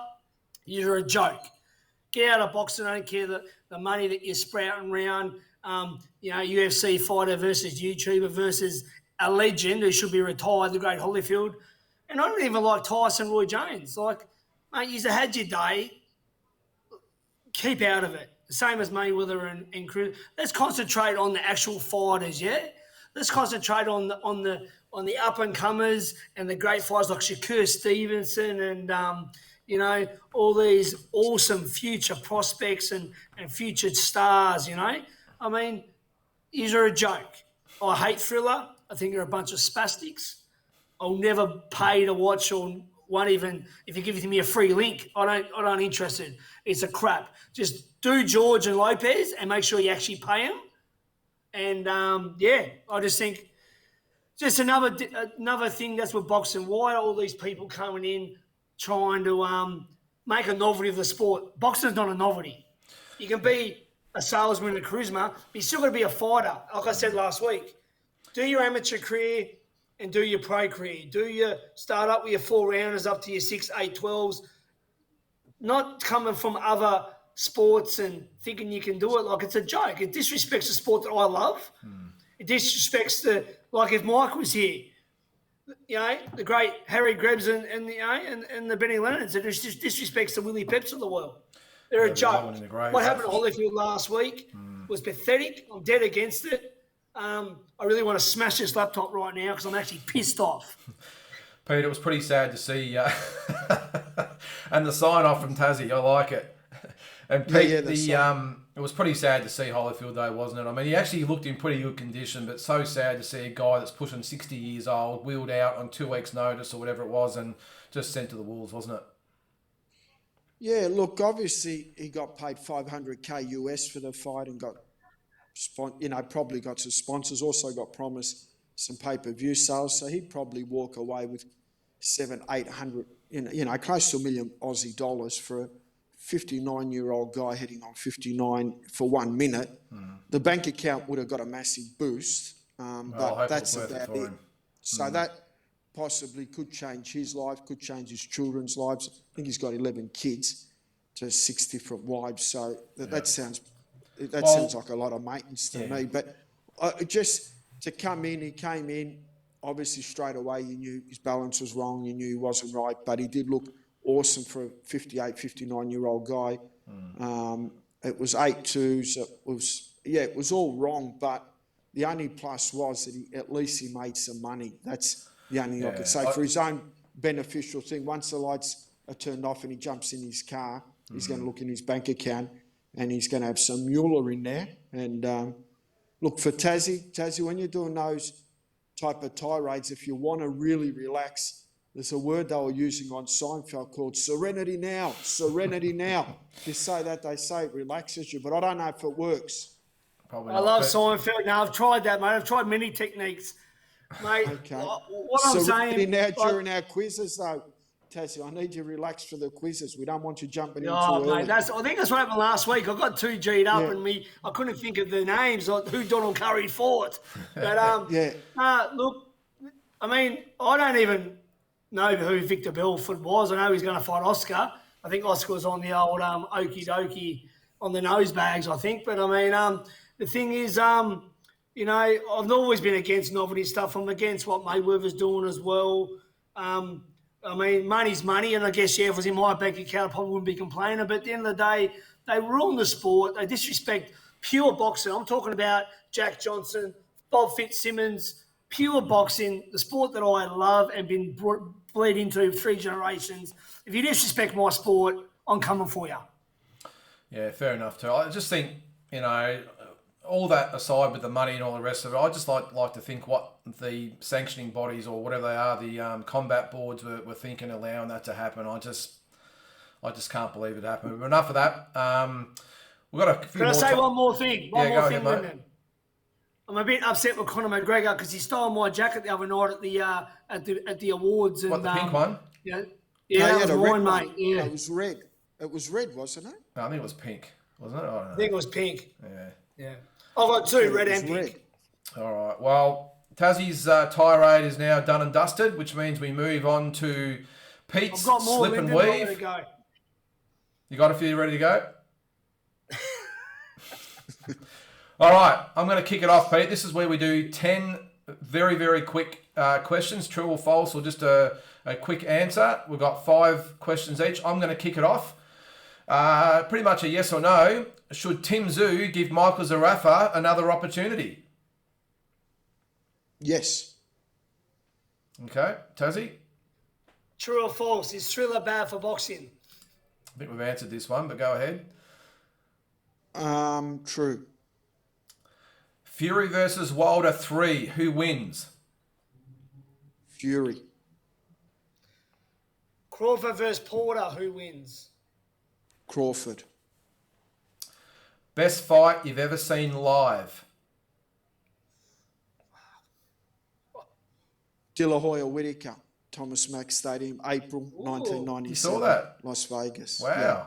S3: you're a joke. Get out of boxing. I don't care the money that you're sprouting around. UFC fighter versus YouTuber versus a legend who should be retired, the great Holyfield. And I don't even like Tyson, Roy Jones. Like, mate, you've had your day. Keep out of it. The same as Mayweather and Cruz. Let's concentrate on the actual fighters, yeah? Let's concentrate on the up-and-comers and the great fighters like Shakur Stevenson and, all these awesome future prospects and future stars, I mean, these are a joke. I hate Thriller. I think they're a bunch of spastics. I'll never pay to watch or won't even, if you give me a free link, I'm interested. It's a crap. Just do George and Lopez and make sure you actually pay them. And, I just think just another thing that's with boxing. Why are all these people coming in trying to make a novelty of the sport? Boxing's not a novelty. You can be a salesman and a charisma, but you're still going to be a fighter. Like I said last week, do your amateur career and do your pro career. Do your start up with your 4-rounders up to your 6, 8, 12s. Not coming from other sports and thinking you can do it like it's a joke. It disrespects the sport that I love. It disrespects like if Mike was here, the great Harry Grebs and the Benny Lennons. It just disrespects the Willie Peps of the world. They're a joke. What happened to Holyfield last week was pathetic. I'm dead against it. I really want to smash this laptop right now because I'm actually pissed off.
S1: Pete, it was pretty sad to see, and the sign off from Tazzie, I like it. And Pete, it was pretty sad to see Holyfield though, wasn't it? I mean, he actually looked in pretty good condition, but so sad to see a guy that's pushing 60 years old, wheeled out on 2 weeks' notice or whatever it was, and just sent to the wolves, wasn't it?
S2: Yeah, look, obviously he got paid $500K US for the fight and got, probably got some sponsors, also got promised some pay-per-view sales, so he'd probably walk away with 700-800, close to $1 million Aussie dollars for a 59-year-old guy heading on 59 for 1 minute. The bank account would have got a massive boost, but that's about it. So that possibly could change his life, could change his children's lives. I think he's got 11 kids to 6 different wives, so that sounds like a lot of maintenance to me. But just to come in, he came in, obviously straight away you knew his balance was wrong, you knew he wasn't right, but he did look awesome for a 58, 59-year-old guy. It was 8-2s. It was all wrong, but the only plus was that at least he made some money. That's the only thing I could say. For his own beneficial thing, once the lights are turned off and he jumps in his car, he's going to look in his bank account and he's going to have some Mueller in there. And look, for Tazzie, when you're doing those type of tirades, if you want to really relax, there's a word they were using on Seinfeld called serenity now. Serenity now. If you say that, they say it relaxes you, but I don't know if it works.
S3: I love Seinfeld. Now, I've tried that, mate. I've tried many techniques, mate.
S2: Okay.
S3: What I'm
S2: serenity
S3: saying...
S2: now during our quizzes, though. Tazzie, I need you relaxed for the quizzes. We don't want you jumping in too early.
S3: Mate, I think that's what happened last week. I got too G'd up and I couldn't think of the names, like who Donald Curry fought. But, look, I mean, I don't even know who Victor Belfort was. I know he's going to fight Oscar. I think Oscar was on the old okie dokie on the nose bags, I think. But, I mean, the thing is, I've always been against novelty stuff. I'm against what Mayweather's doing as well. I mean, money's money, and I guess, if it was in my bank account, I probably wouldn't be complaining. But at the end of the day, they ruin the sport. They disrespect pure boxing. I'm talking about Jack Johnson, Bob Fitzsimmons, pure boxing, the sport that I love and been bled into 3 generations. If you disrespect my sport, I'm coming for you.
S1: Yeah, fair enough, too. I just think, all that aside with the money and all the rest of it, I just like to think what the sanctioning bodies or whatever they are, the combat boards were thinking, allowing that to happen. I just can't believe it happened. But enough of that. We've got a few
S3: Can I say one more thing? One more thing, Lyndon. I'm a bit upset with Conor McGregor because he stole my jacket the other night at the awards. And,
S1: What, the pink one?
S3: Yeah,
S2: No,
S3: that
S2: he
S3: was
S2: had a red
S3: mine,
S2: one.
S3: mate. Yeah,
S2: No, it was red. It was red, wasn't it?
S1: No, I think it was pink, wasn't it? I don't know.
S3: I think it was pink.
S1: Yeah.
S3: Yeah, I've got two, red
S2: It was
S3: and pink.
S1: All right. Well, Tazzie's tirade is now done and dusted, which means we move on to Pete's
S3: I've got more
S1: slip and
S3: Lyndon ready to
S1: weave.
S3: go.
S1: You got a few ready to go? All right. I'm going to kick it off, Pete. This is where we do 10 very, very quick questions, true or false, or just a quick answer. We've got 5 questions each. I'm going to kick it off. Pretty much a yes or no. Should Tim Zoo give Michael Zarafa another opportunity?
S2: Yes.
S1: Okay. Tazzie?
S3: True or false? Is Thriller bad for boxing?
S1: I think we've answered this one, but go ahead.
S2: True.
S1: Fury versus Wilder 3. Who wins?
S2: Fury.
S3: Crawford versus Porter. Who wins?
S2: Crawford.
S1: Best fight you've ever seen live?
S2: De La Hoya Whitaker, Thomas Mack Stadium, April 1997.
S1: You saw that?
S2: Las Vegas.
S1: Wow.
S2: Yeah.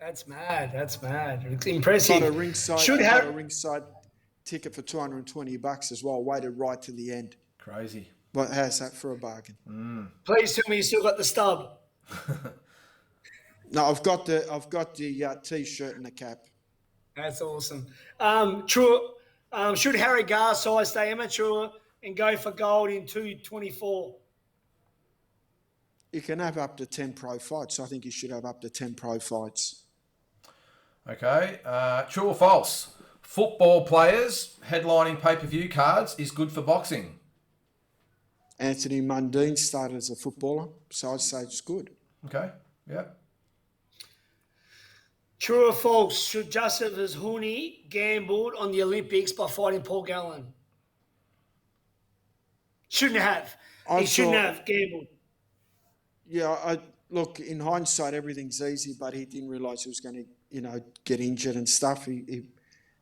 S3: That's mad. That's mad. It's impressive.
S2: Got a ringside,
S3: Should
S2: got
S3: have.
S2: a ringside ticket for $220 as well. Waited right to the end.
S1: Crazy.
S2: But how's that for a bargain?
S3: Please tell me you still got the stub.
S2: No, I've got the t-shirt and the cap.
S3: That's awesome. True. Should Harry Garside stay amateur and go for gold in 224?
S2: You can have up to 10 pro fights. I think you should have up to 10 pro fights.
S1: Okay. True or false? Football players headlining pay-per-view cards is good for boxing.
S2: Anthony Mundine started as a footballer, so I'd say it's good.
S1: Okay. Yeah.
S3: True or false? Should Joseph Hooney gambled on the Olympics by fighting Paul Gallen? Shouldn't have. He shouldn't have gambled.
S2: Yeah, look, in hindsight, everything's easy, but he didn't realise he was going to, get injured and stuff.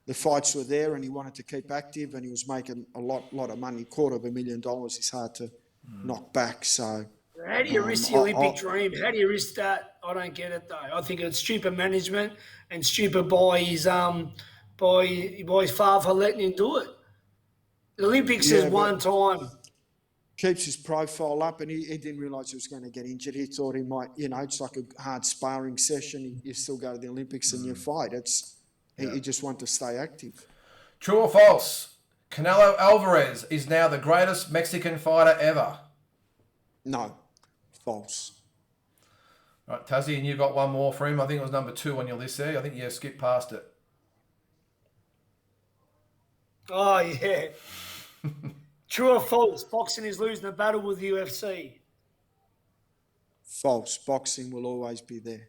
S2: The fights were there and he wanted to keep active and he was making a lot of money. $250,000 is hard to knock back, so...
S3: How do you risk the Olympic dream? How do you risk that? I don't get it, though. I think it's stupid management and stupid by his father for letting him do it. The Olympics is one time.
S2: Keeps his profile up and he didn't realise he was going to get injured. He thought he might, it's like a hard sparring session. You still go to the Olympics and you fight. He just wants to stay active.
S1: True or false? Canelo Alvarez is now the greatest Mexican fighter ever.
S2: No. False.
S1: Right, Tazzie, and you got one more for him. I think it was number 2 on your list there. I think you skipped past it.
S3: Oh, yeah. True or false? Boxing is losing the battle with UFC.
S2: False. Boxing will always be there.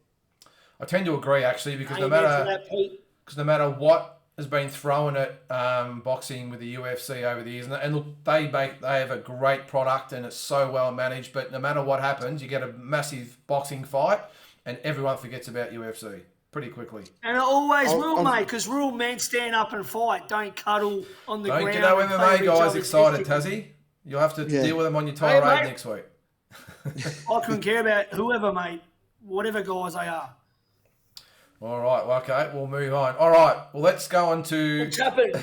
S1: I tend to agree, actually, because no
S3: Amen to that, Pete.
S1: matter what has been thrown at boxing with the UFC over the years, and look, they have a great product and it's so well managed, but no matter what happens, you get a massive boxing fight and everyone forgets about UFC pretty quickly.
S3: And it always will, mate, because real men stand up and fight, don't cuddle on the ground.
S1: Don't get our
S3: and play
S1: MMA
S3: with
S1: guys
S3: each
S1: excited,
S3: other's
S1: Tazzie. You'll have to deal with them on your
S3: Hey,
S1: tirade
S3: mate.
S1: next week.
S3: I couldn't care about whoever, mate, whatever guys they are.
S1: All right, well, okay, we'll move on. All right, well, let's go on to...
S3: Tap it.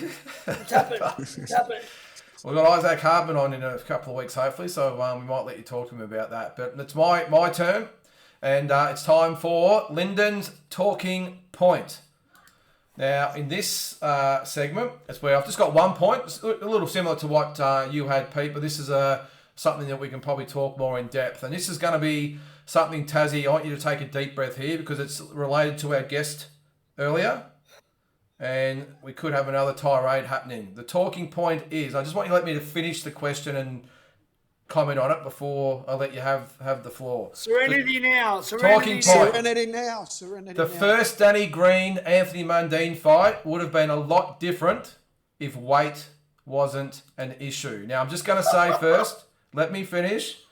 S1: We've got Isaac Hardman on in a couple of weeks, hopefully, so we might let you talk to him about that. But it's my turn, and it's time for Lyndon's Talking Point. Now, in this segment, it's where I've just got 1 point. It's a little similar to what you had, Pete, but this is something that we can probably talk more in depth. And this is going to be something, Tazzie, I want you to take a deep breath here because it's related to our guest earlier. And we could have another tirade happening. The talking point is, I just want you to let me to finish the question and comment on it before I let you have the floor.
S3: Serenity now.
S1: Talking point.
S2: Serenity now.
S1: The first Danny Green-Anthony Mundine fight would have been a lot different if weight wasn't an issue. Now, I'm just going to say first, let me finish.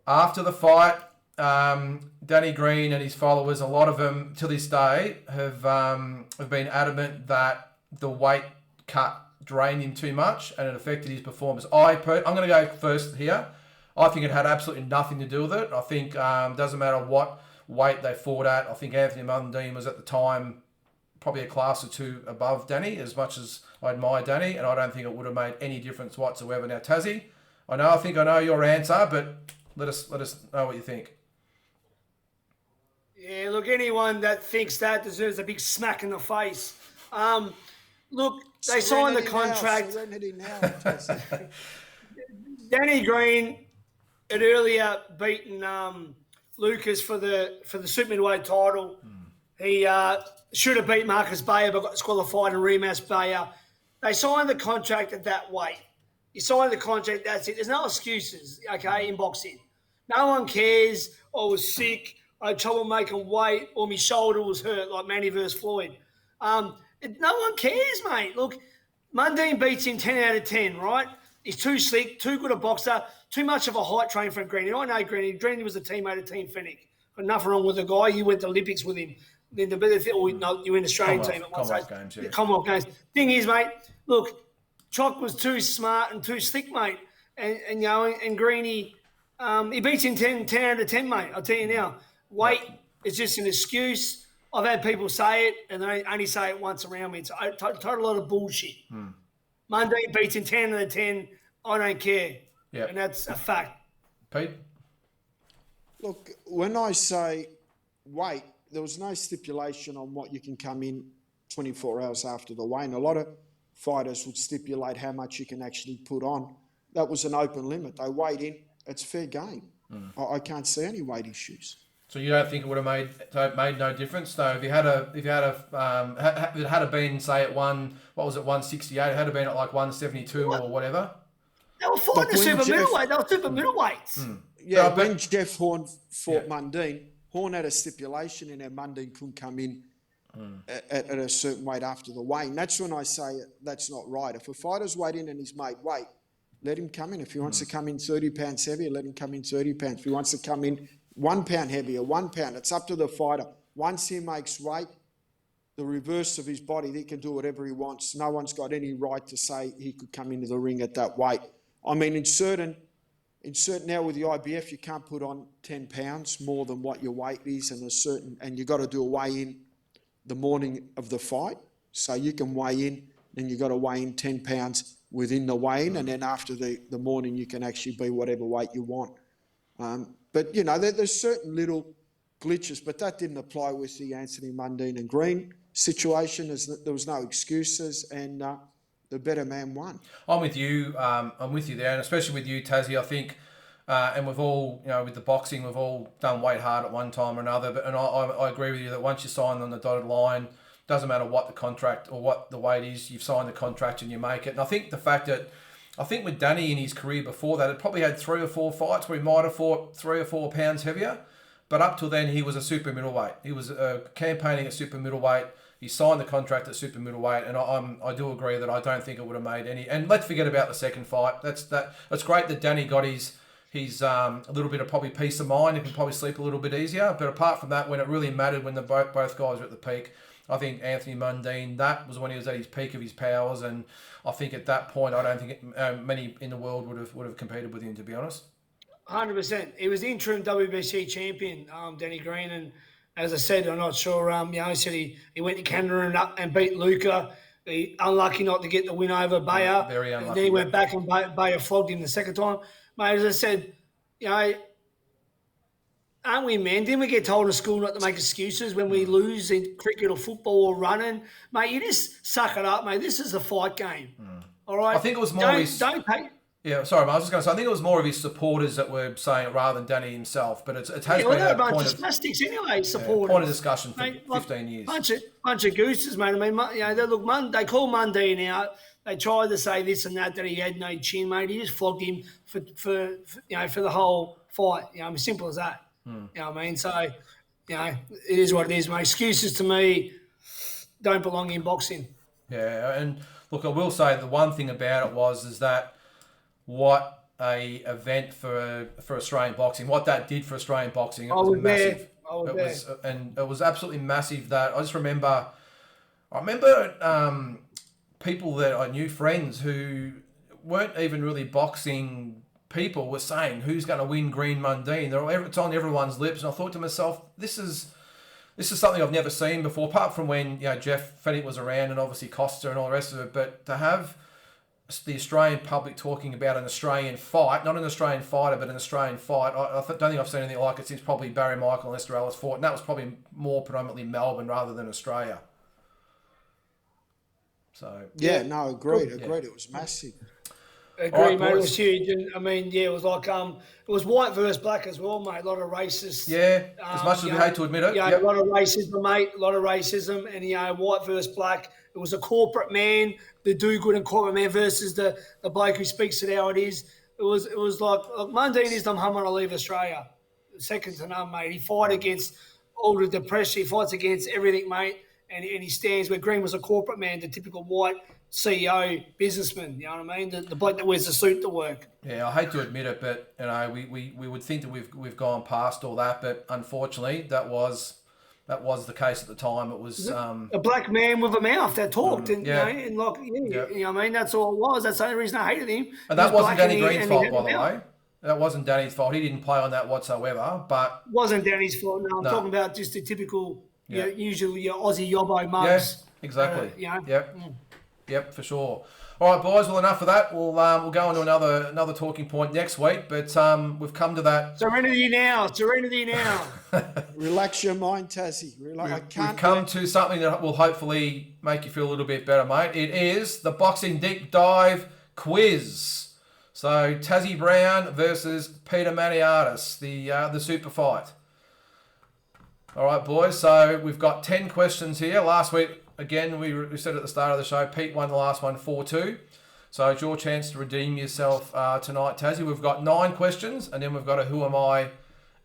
S1: After the fight, Danny Green and his followers, a lot of them to this day have been adamant that the weight cut drained him too much and it affected his performance. I'm going to go first here. I think it had absolutely nothing to do with it. I think doesn't matter what weight they fought at. I think Anthony Mundine was at the time probably a class or two above Danny, as much as I admire Danny, and I don't think it would have made any difference whatsoever. Now, Tazzie, I think I know your answer, but let us know what you think.
S3: Yeah, look, anyone that thinks that deserves a big smack in the face. Look, they signed the contract. Danny Green had earlier beaten Lucas for the super middleweight title. He should have beat Marcus Bayer, but got disqualified and rematched Bayer. They signed the contract at that weight. You signed the contract, that's it. There's no excuses, okay, in boxing. No one cares, I was sick, I had trouble making weight, or my shoulder was hurt, like Manny versus Floyd. No one cares, mate. Look, Mundine beats him 10 out of 10, right? He's too slick, too good a boxer, too much of a height train for Greeny. I know Greeny. Greeny was a teammate of Team Fennec. Got nothing wrong with the guy. You went to Olympics with him. Lyndon, no, you were in the Australian team at one stage.
S1: Commonwealth Games, yeah.
S3: Commonwealth Games. Thing is, mate, look, Chock was too smart and too slick, mate. And Greeny, he beats him 10 out of 10, mate. I'll tell you now. Weight is just an excuse. I've had people say it, and they only say it once around me. It's a total lot of bullshit. Mundine beats him 10 out of 10. I don't care. Yeah. And that's a fact.
S1: Pete?
S2: Look, when I say weight, there was no stipulation on what you can come in 24 hours after the weigh-in. A lot of fighters would stipulate how much you can actually put on. That was an open limit. They weighed in. It's fair game. I can't see any weight issues.
S1: So you don't think it would have made no difference? No, if it had been, say, at 168, it had been at like 172 or whatever.
S3: They were fighting super middleweight. They were super middleweights.
S2: Yeah, when Jeff Horn fought Mundine, Horn had a stipulation in there. Mundine couldn't come in at a certain weight after the weigh. And that's when I say that's not right. If a fighter's weighed in and he's made weight, let him come in. If he wants to come in 30 pounds heavier, let him come in 30 pounds. If he wants to come in 1 pound heavier, 1 pound. It's up to the fighter. Once he makes weight, the reverse of his body, he can do whatever he wants. No one's got any right to say he could come into the ring at that weight. I mean, in certain now with the IBF, you can't put on 10 pounds more than what your weight is, and you got to do a weigh-in the morning of the fight. So you can weigh in, and you got to weigh in 10 pounds within the weigh-in, and then after the morning, you can actually be whatever weight you want. But, you know, there's certain little glitches, but that didn't apply with the Anthony Mundine and Green situation. There was no excuses, and the better man won.
S1: I'm with you. I'm with you there, and especially with you, Tazzie. I think, and we've all, you know, with the boxing, we've all done weight hard at one time or another. But I agree with you that once you sign on the dotted line, doesn't matter what the contract or what the weight is, you've signed the contract and you make it. And I think the fact that with Danny in his career before that, it probably had 3 or 4 fights where he might have fought 3 or 4 pounds heavier. But up till then, he was a super middleweight. He was campaigning at super middleweight. He signed the contract at super middleweight, and I do agree that I don't think it would have made any. And let's forget about the second fight. It's great that Danny got his a little bit of probably peace of mind. He can probably sleep a little bit easier. But apart from that, when it really mattered, when both guys were at the peak, I think Anthony Mundine, that was when he was at his peak of his powers, and I think at that point, I don't think many in the world would have competed with him, to be honest.
S3: 100%. He was the interim WBC champion, Danny Green, and as I said, I'm not sure. He said he went to Canada and beat Luca. He unlucky not to get the win over Bayer.
S1: Very unlucky.
S3: And then he went back and Bayer flogged him the second time. Mate, as I said, aren't we men? Didn't we get told in school not to make excuses when we lose in cricket or football or running? Mate, you just suck it up, mate. This is a fight game. All right?
S1: I think it was more
S3: don't pay.
S1: Yeah, sorry, I was just going to say, I think it was more of his supporters that were saying it rather than Danny himself. But it has been a
S3: bunch of spastics anyway, supporters.
S1: Point of discussion for 15 years.
S3: Bunch of gooses, mate. I mean, they call Mundine out. They tried to say this and that he had no chin, mate. He just flogged him for the whole fight. Simple as that. You know what I mean? So, it is what it is, mate. Excuses to me don't belong in boxing.
S1: Yeah, and look, I will say the one thing about it is that what a event for Australian boxing, what that did for Australian boxing, it was massive. It was absolutely massive. That I remember people that I knew, friends who weren't even really boxing people, were saying who's going to win Green Mundine. It's on everyone's lips, and I thought to myself, this is something I've never seen before, apart from when Jeff Fennick was around and obviously Costa and all the rest of it. But to have the Australian public talking about an Australian fight, not an Australian fighter, but an Australian fight, I don't think I've seen anything like it since probably Barry Michael and Lester Ellis fought, and that was probably more predominantly Melbourne rather than Australia. So
S2: agreed.
S1: Yeah.
S2: It was massive.
S3: Agree,
S1: All right,
S3: mate. It
S1: boys.
S3: was huge. And, I mean, it was like it was white versus black as well, mate. A lot of racist.
S1: Yeah, as much as we hate to admit it.
S3: A lot of racism, mate. A lot of racism, and white versus black. It was a corporate man, the do-good and corporate man versus the bloke who speaks it how it is. It was like Mundine is the Muhammad Ali of Australia, second to none, mate. He fought against all the depression. He fights against everything, mate. And he stands where Green was a corporate man, the typical white CEO businessman. You know what I mean? The bloke that wears the suit to work.
S1: Yeah, I hate to admit it, but we would think that we've gone past all that, but unfortunately, that was the case at the time. It was
S3: a black man with a mouth that talked, and you know what I mean. That's all it was. That's the only reason I hated him.
S1: And that wasn't Danny Green's fault, by the way. That wasn't Danny's fault. He didn't play on that whatsoever. But
S3: wasn't Danny's fault. No, I'm talking about just the typical, usually your Aussie yobbo mugs.
S1: Yeah, exactly. Yep, for sure. All right, boys. Well, enough of that. We'll go on to another talking point next week. But we've come to that.
S3: Serenity now.
S2: Relax your mind, Tazzie.
S1: We've come to something that will hopefully make you feel a little bit better, mate. It is the Boxing Deep Dive Quiz. So Tazzie Brown versus Peter Maniatis, the super fight. All right, boys. So we've got 10 questions here. Last week, again, we said at the start of the show, Pete won the last one 4-2. So it's your chance to redeem yourself tonight, Tazzie. We've got 9 questions, and then we've got a Who Am I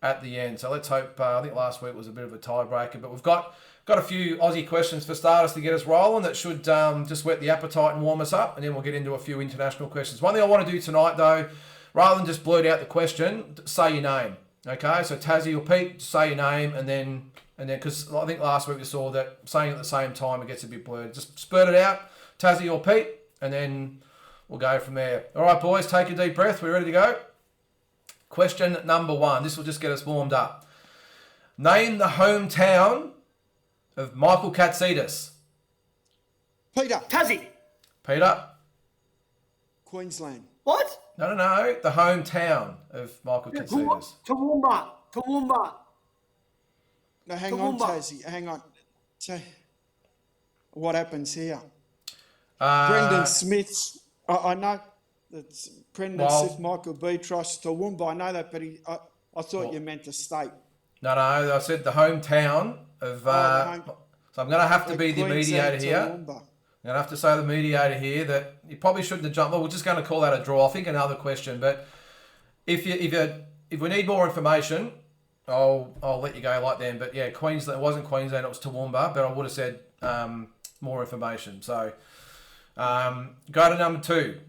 S1: at the end. So let's hope, I think last week was a bit of a tiebreaker, but we've got a few Aussie questions for starters to get us rolling that should just whet the appetite and warm us up, and then we'll get into a few international questions. One thing I want to do tonight, though, rather than just blurt out the question, say your name. Okay, so Tazzie or Pete, say your name, and then because I think last week we saw that saying it at the same time, it gets a bit blurred. Just spurt it out, Tazzie or Pete, and then we'll go from there. All right, boys, take a deep breath. We're ready to go. Question number 1. This will just get us warmed up. Name the hometown of Michael Katsidis.
S2: Peter.
S3: Tazzie.
S1: Peter.
S2: Queensland.
S3: What?
S1: No. The hometown of Michael Katsidis.
S3: Toowoomba.
S2: No, hang on, Tazzie. Hang on. So, what happens here? Brendan Smith's. I know that's Brendan Smith, Michael Beatrice, Toowoomba. I know that, but I thought you meant the state.
S1: No. I said the hometown of. So I'm going to have to be the mediator here. I'm going to have to say the mediator here that you probably shouldn't have jumped. Well, we're just going to call that a draw. I think another question, but if we need more information, I'll let you go like then. But yeah, Queensland, it wasn't Queensland, it was Toowoomba, but I would have said more information. So go to number 2.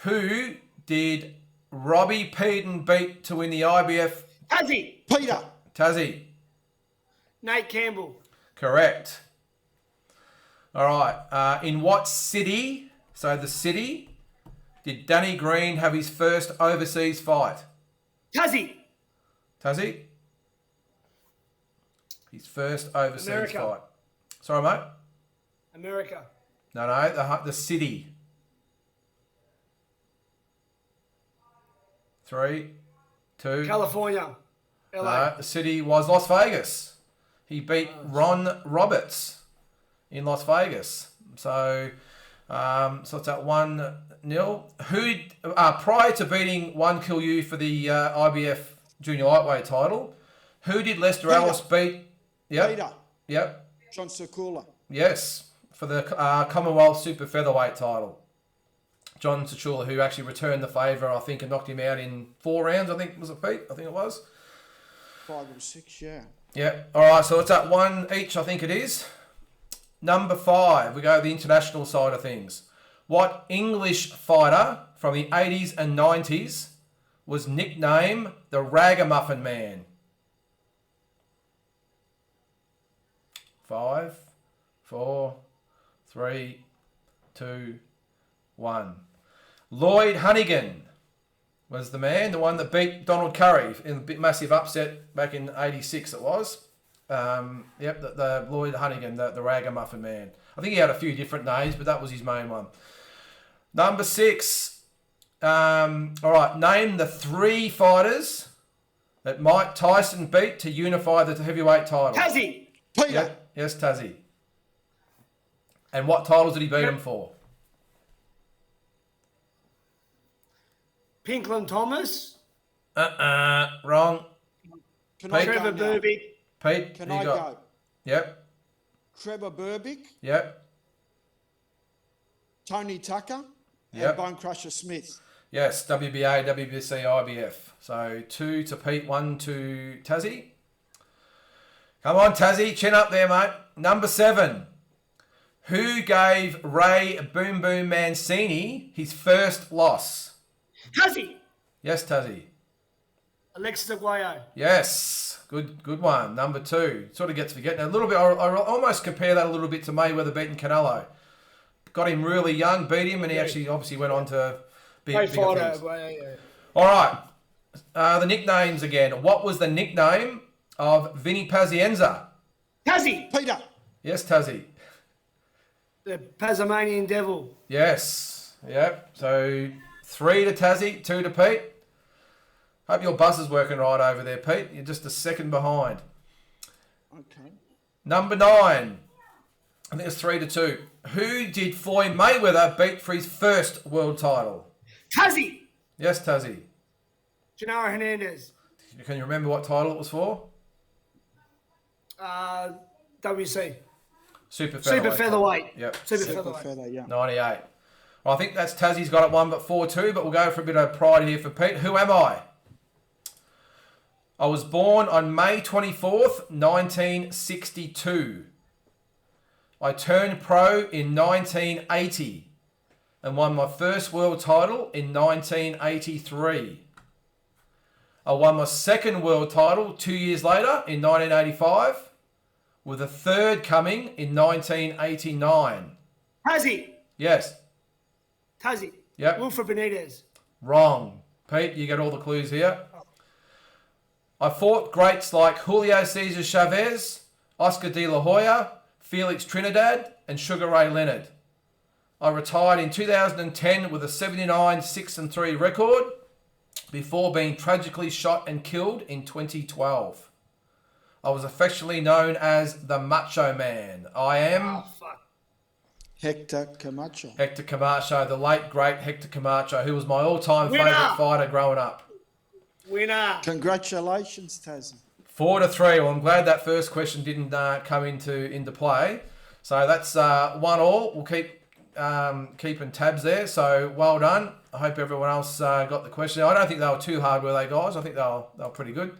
S1: Who did Robbie Peden beat to win the IBF?
S3: Tazzie.
S2: Peter.
S1: Tazzie.
S3: Nate Campbell.
S1: Correct. All right. In what city, so the city, did Danny Green have his first overseas fight?
S3: Tazzie.
S1: His first overseas
S3: America.
S1: fight. Sorry, mate?
S3: America.
S1: No, the city. 3, 2.
S3: California. LA.
S1: No, the city was Las Vegas. He beat Ron Roberts in Las Vegas. So it's at 1-0. Who prior to beating One Kill You for the IBF Junior Lightweight title, who did Lester Ellis beat? Yep.
S2: Peter.
S1: Yep.
S2: John Sakula.
S1: Yes, for the Commonwealth Super Featherweight title. John Tachula, who actually returned the favour, I think, and knocked him out in 4 rounds, I think, was it, Pete? I think it was.
S2: 5 or 6, yeah.
S1: Yeah. All right, so it's at 1 each, I think it is. Number 5, we go to the international side of things. What English fighter from the 80s and 90s was nicknamed the Ragamuffin Man? 5, 4, 3, 2, 1. Lloyd Honeyghan was the man, the one that beat Donald Curry in a bit massive upset back in 86 it was. The Lloyd Honeyghan, the ragamuffin man. I think he had a few different names, but that was his main one. Number 6. All right, name the 3 fighters that Mike Tyson beat to unify the heavyweight title.
S3: Tazzie.
S2: Peter.
S1: Yeah, yes, Tazzie. And what titles did he beat him for?
S3: Pinkland Thomas.
S1: Wrong.
S2: Can I
S3: Trevor
S2: go now?
S3: Burbick.
S1: Pete,
S2: Can
S1: you
S2: I
S1: got?
S2: go?
S1: Yep,
S2: Trevor Burbick,
S1: yep,
S2: Tony Tucker,
S1: Yep.
S2: and Bone Crusher Smith.
S1: yes. WBA, WBC, IBF. So 2 to Pete, 1 to Tazzie. Come on, Tazzie, chin up there, mate. Number 7. Who gave Ray Boom Boom Mancini his first loss?
S3: Tazzie.
S1: Yes, Tazzie.
S3: Alexis Aguayo.
S1: Yes, good one. Number 2. Sort of gets forgetting a little bit. I almost compare that a little bit to Mayweather beating Canelo. Got him really young, beat him, and he actually obviously went on to bigger
S3: Great fighter.
S1: things.
S3: Yeah.
S1: All right, the nicknames again. What was the nickname of Vinny Pazienza?
S3: Tazzie.
S2: Peter.
S1: Yes, Tazzie.
S3: The Tasmanian Devil.
S1: Yes. Yep. So 3 to Tazzie, 2 to Pete. Hope your bus is working right over there, Pete. You're just a second behind.
S2: Okay.
S1: Number 9. I think it's 3 to 2. Who did Floyd Mayweather beat for his first world title?
S3: Tazzie.
S1: Yes, Tazzie.
S3: Gennaro Hernandez.
S1: Can you remember what title it was for?
S3: WC.
S1: Super
S3: Super featherweight.
S1: Yep.
S3: Super
S2: Super
S3: featherweight.
S2: feather, yeah.
S1: 98. Well, I think that's Tazzie's got it 1 but 4-2, but we'll go for a bit of pride here for Pete. Who am I? I was born on May 24th, 1962. I turned pro in 1980 and won my first world title in 1983. I won my second world title 2 years later in 1985, with a third coming in 1989.
S3: Tazzie.
S1: Yes.
S3: Tazzie.
S1: Yep.
S3: Wilfred Benitez.
S1: Wrong. Pete, you get all the clues here. I fought greats like Julio Cesar Chavez, Oscar De La Hoya, Felix Trinidad, and Sugar Ray Leonard. I retired in 2010 with a 79-6-3 record before being tragically shot and killed in 2012. I was affectionately known as the Macho Man. I am
S3: Oh, fuck.
S2: Hector Camacho.
S1: Hector Camacho, the late great Hector Camacho, who was my all-time
S3: Winner!
S1: favourite fighter growing up.
S3: Winner.
S2: Congratulations, Tazzie.
S1: 4 to 3. Well, I'm glad that first question didn't come into play. So that's 1-1. We'll keep keeping tabs there. So well done. I hope everyone else got the question. I don't think they were too hard, were they, guys? I think they were pretty good.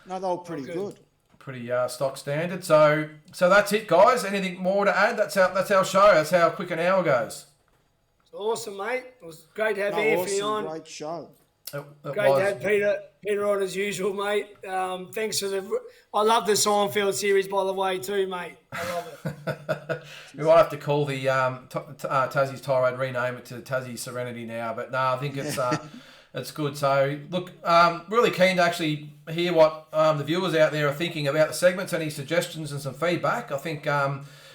S2: No, they were pretty good.
S1: Pretty stock standard. So that's it, guys. Anything more to add? That's our show. That's how quick an hour goes.
S3: It's awesome, mate. It was great to have
S2: No,
S3: Anthony
S2: awesome,
S3: on.
S2: great show.
S1: It
S3: Great
S1: was.
S3: to have Peter on as usual, mate. Thanks for I love the Seinfeld series, by the way, too, mate. I love it.
S1: We might have to call the Tassie's Tirade, rename it to Tassie's Serenity now. But no, I think it's good. So look, really keen to actually hear what the viewers out there are thinking about the segments, any suggestions and some feedback. I think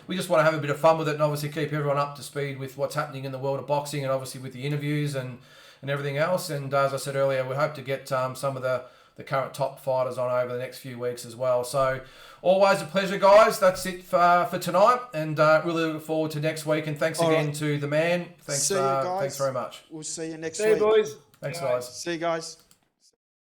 S1: we just want to have a bit of fun with it and obviously keep everyone up to speed with what's happening in the world of boxing and obviously with the interviews and everything else. And as I said earlier, we hope to get some of the current top fighters on over the next few weeks as well. So always a pleasure, guys. That's it for tonight, and really look forward to next week. And thanks again to the man. Thanks,
S2: See you guys.
S1: thanks very much.
S2: We'll see you next
S3: See
S2: week.
S3: you, boys.
S1: Thanks, guys.
S2: See you guys.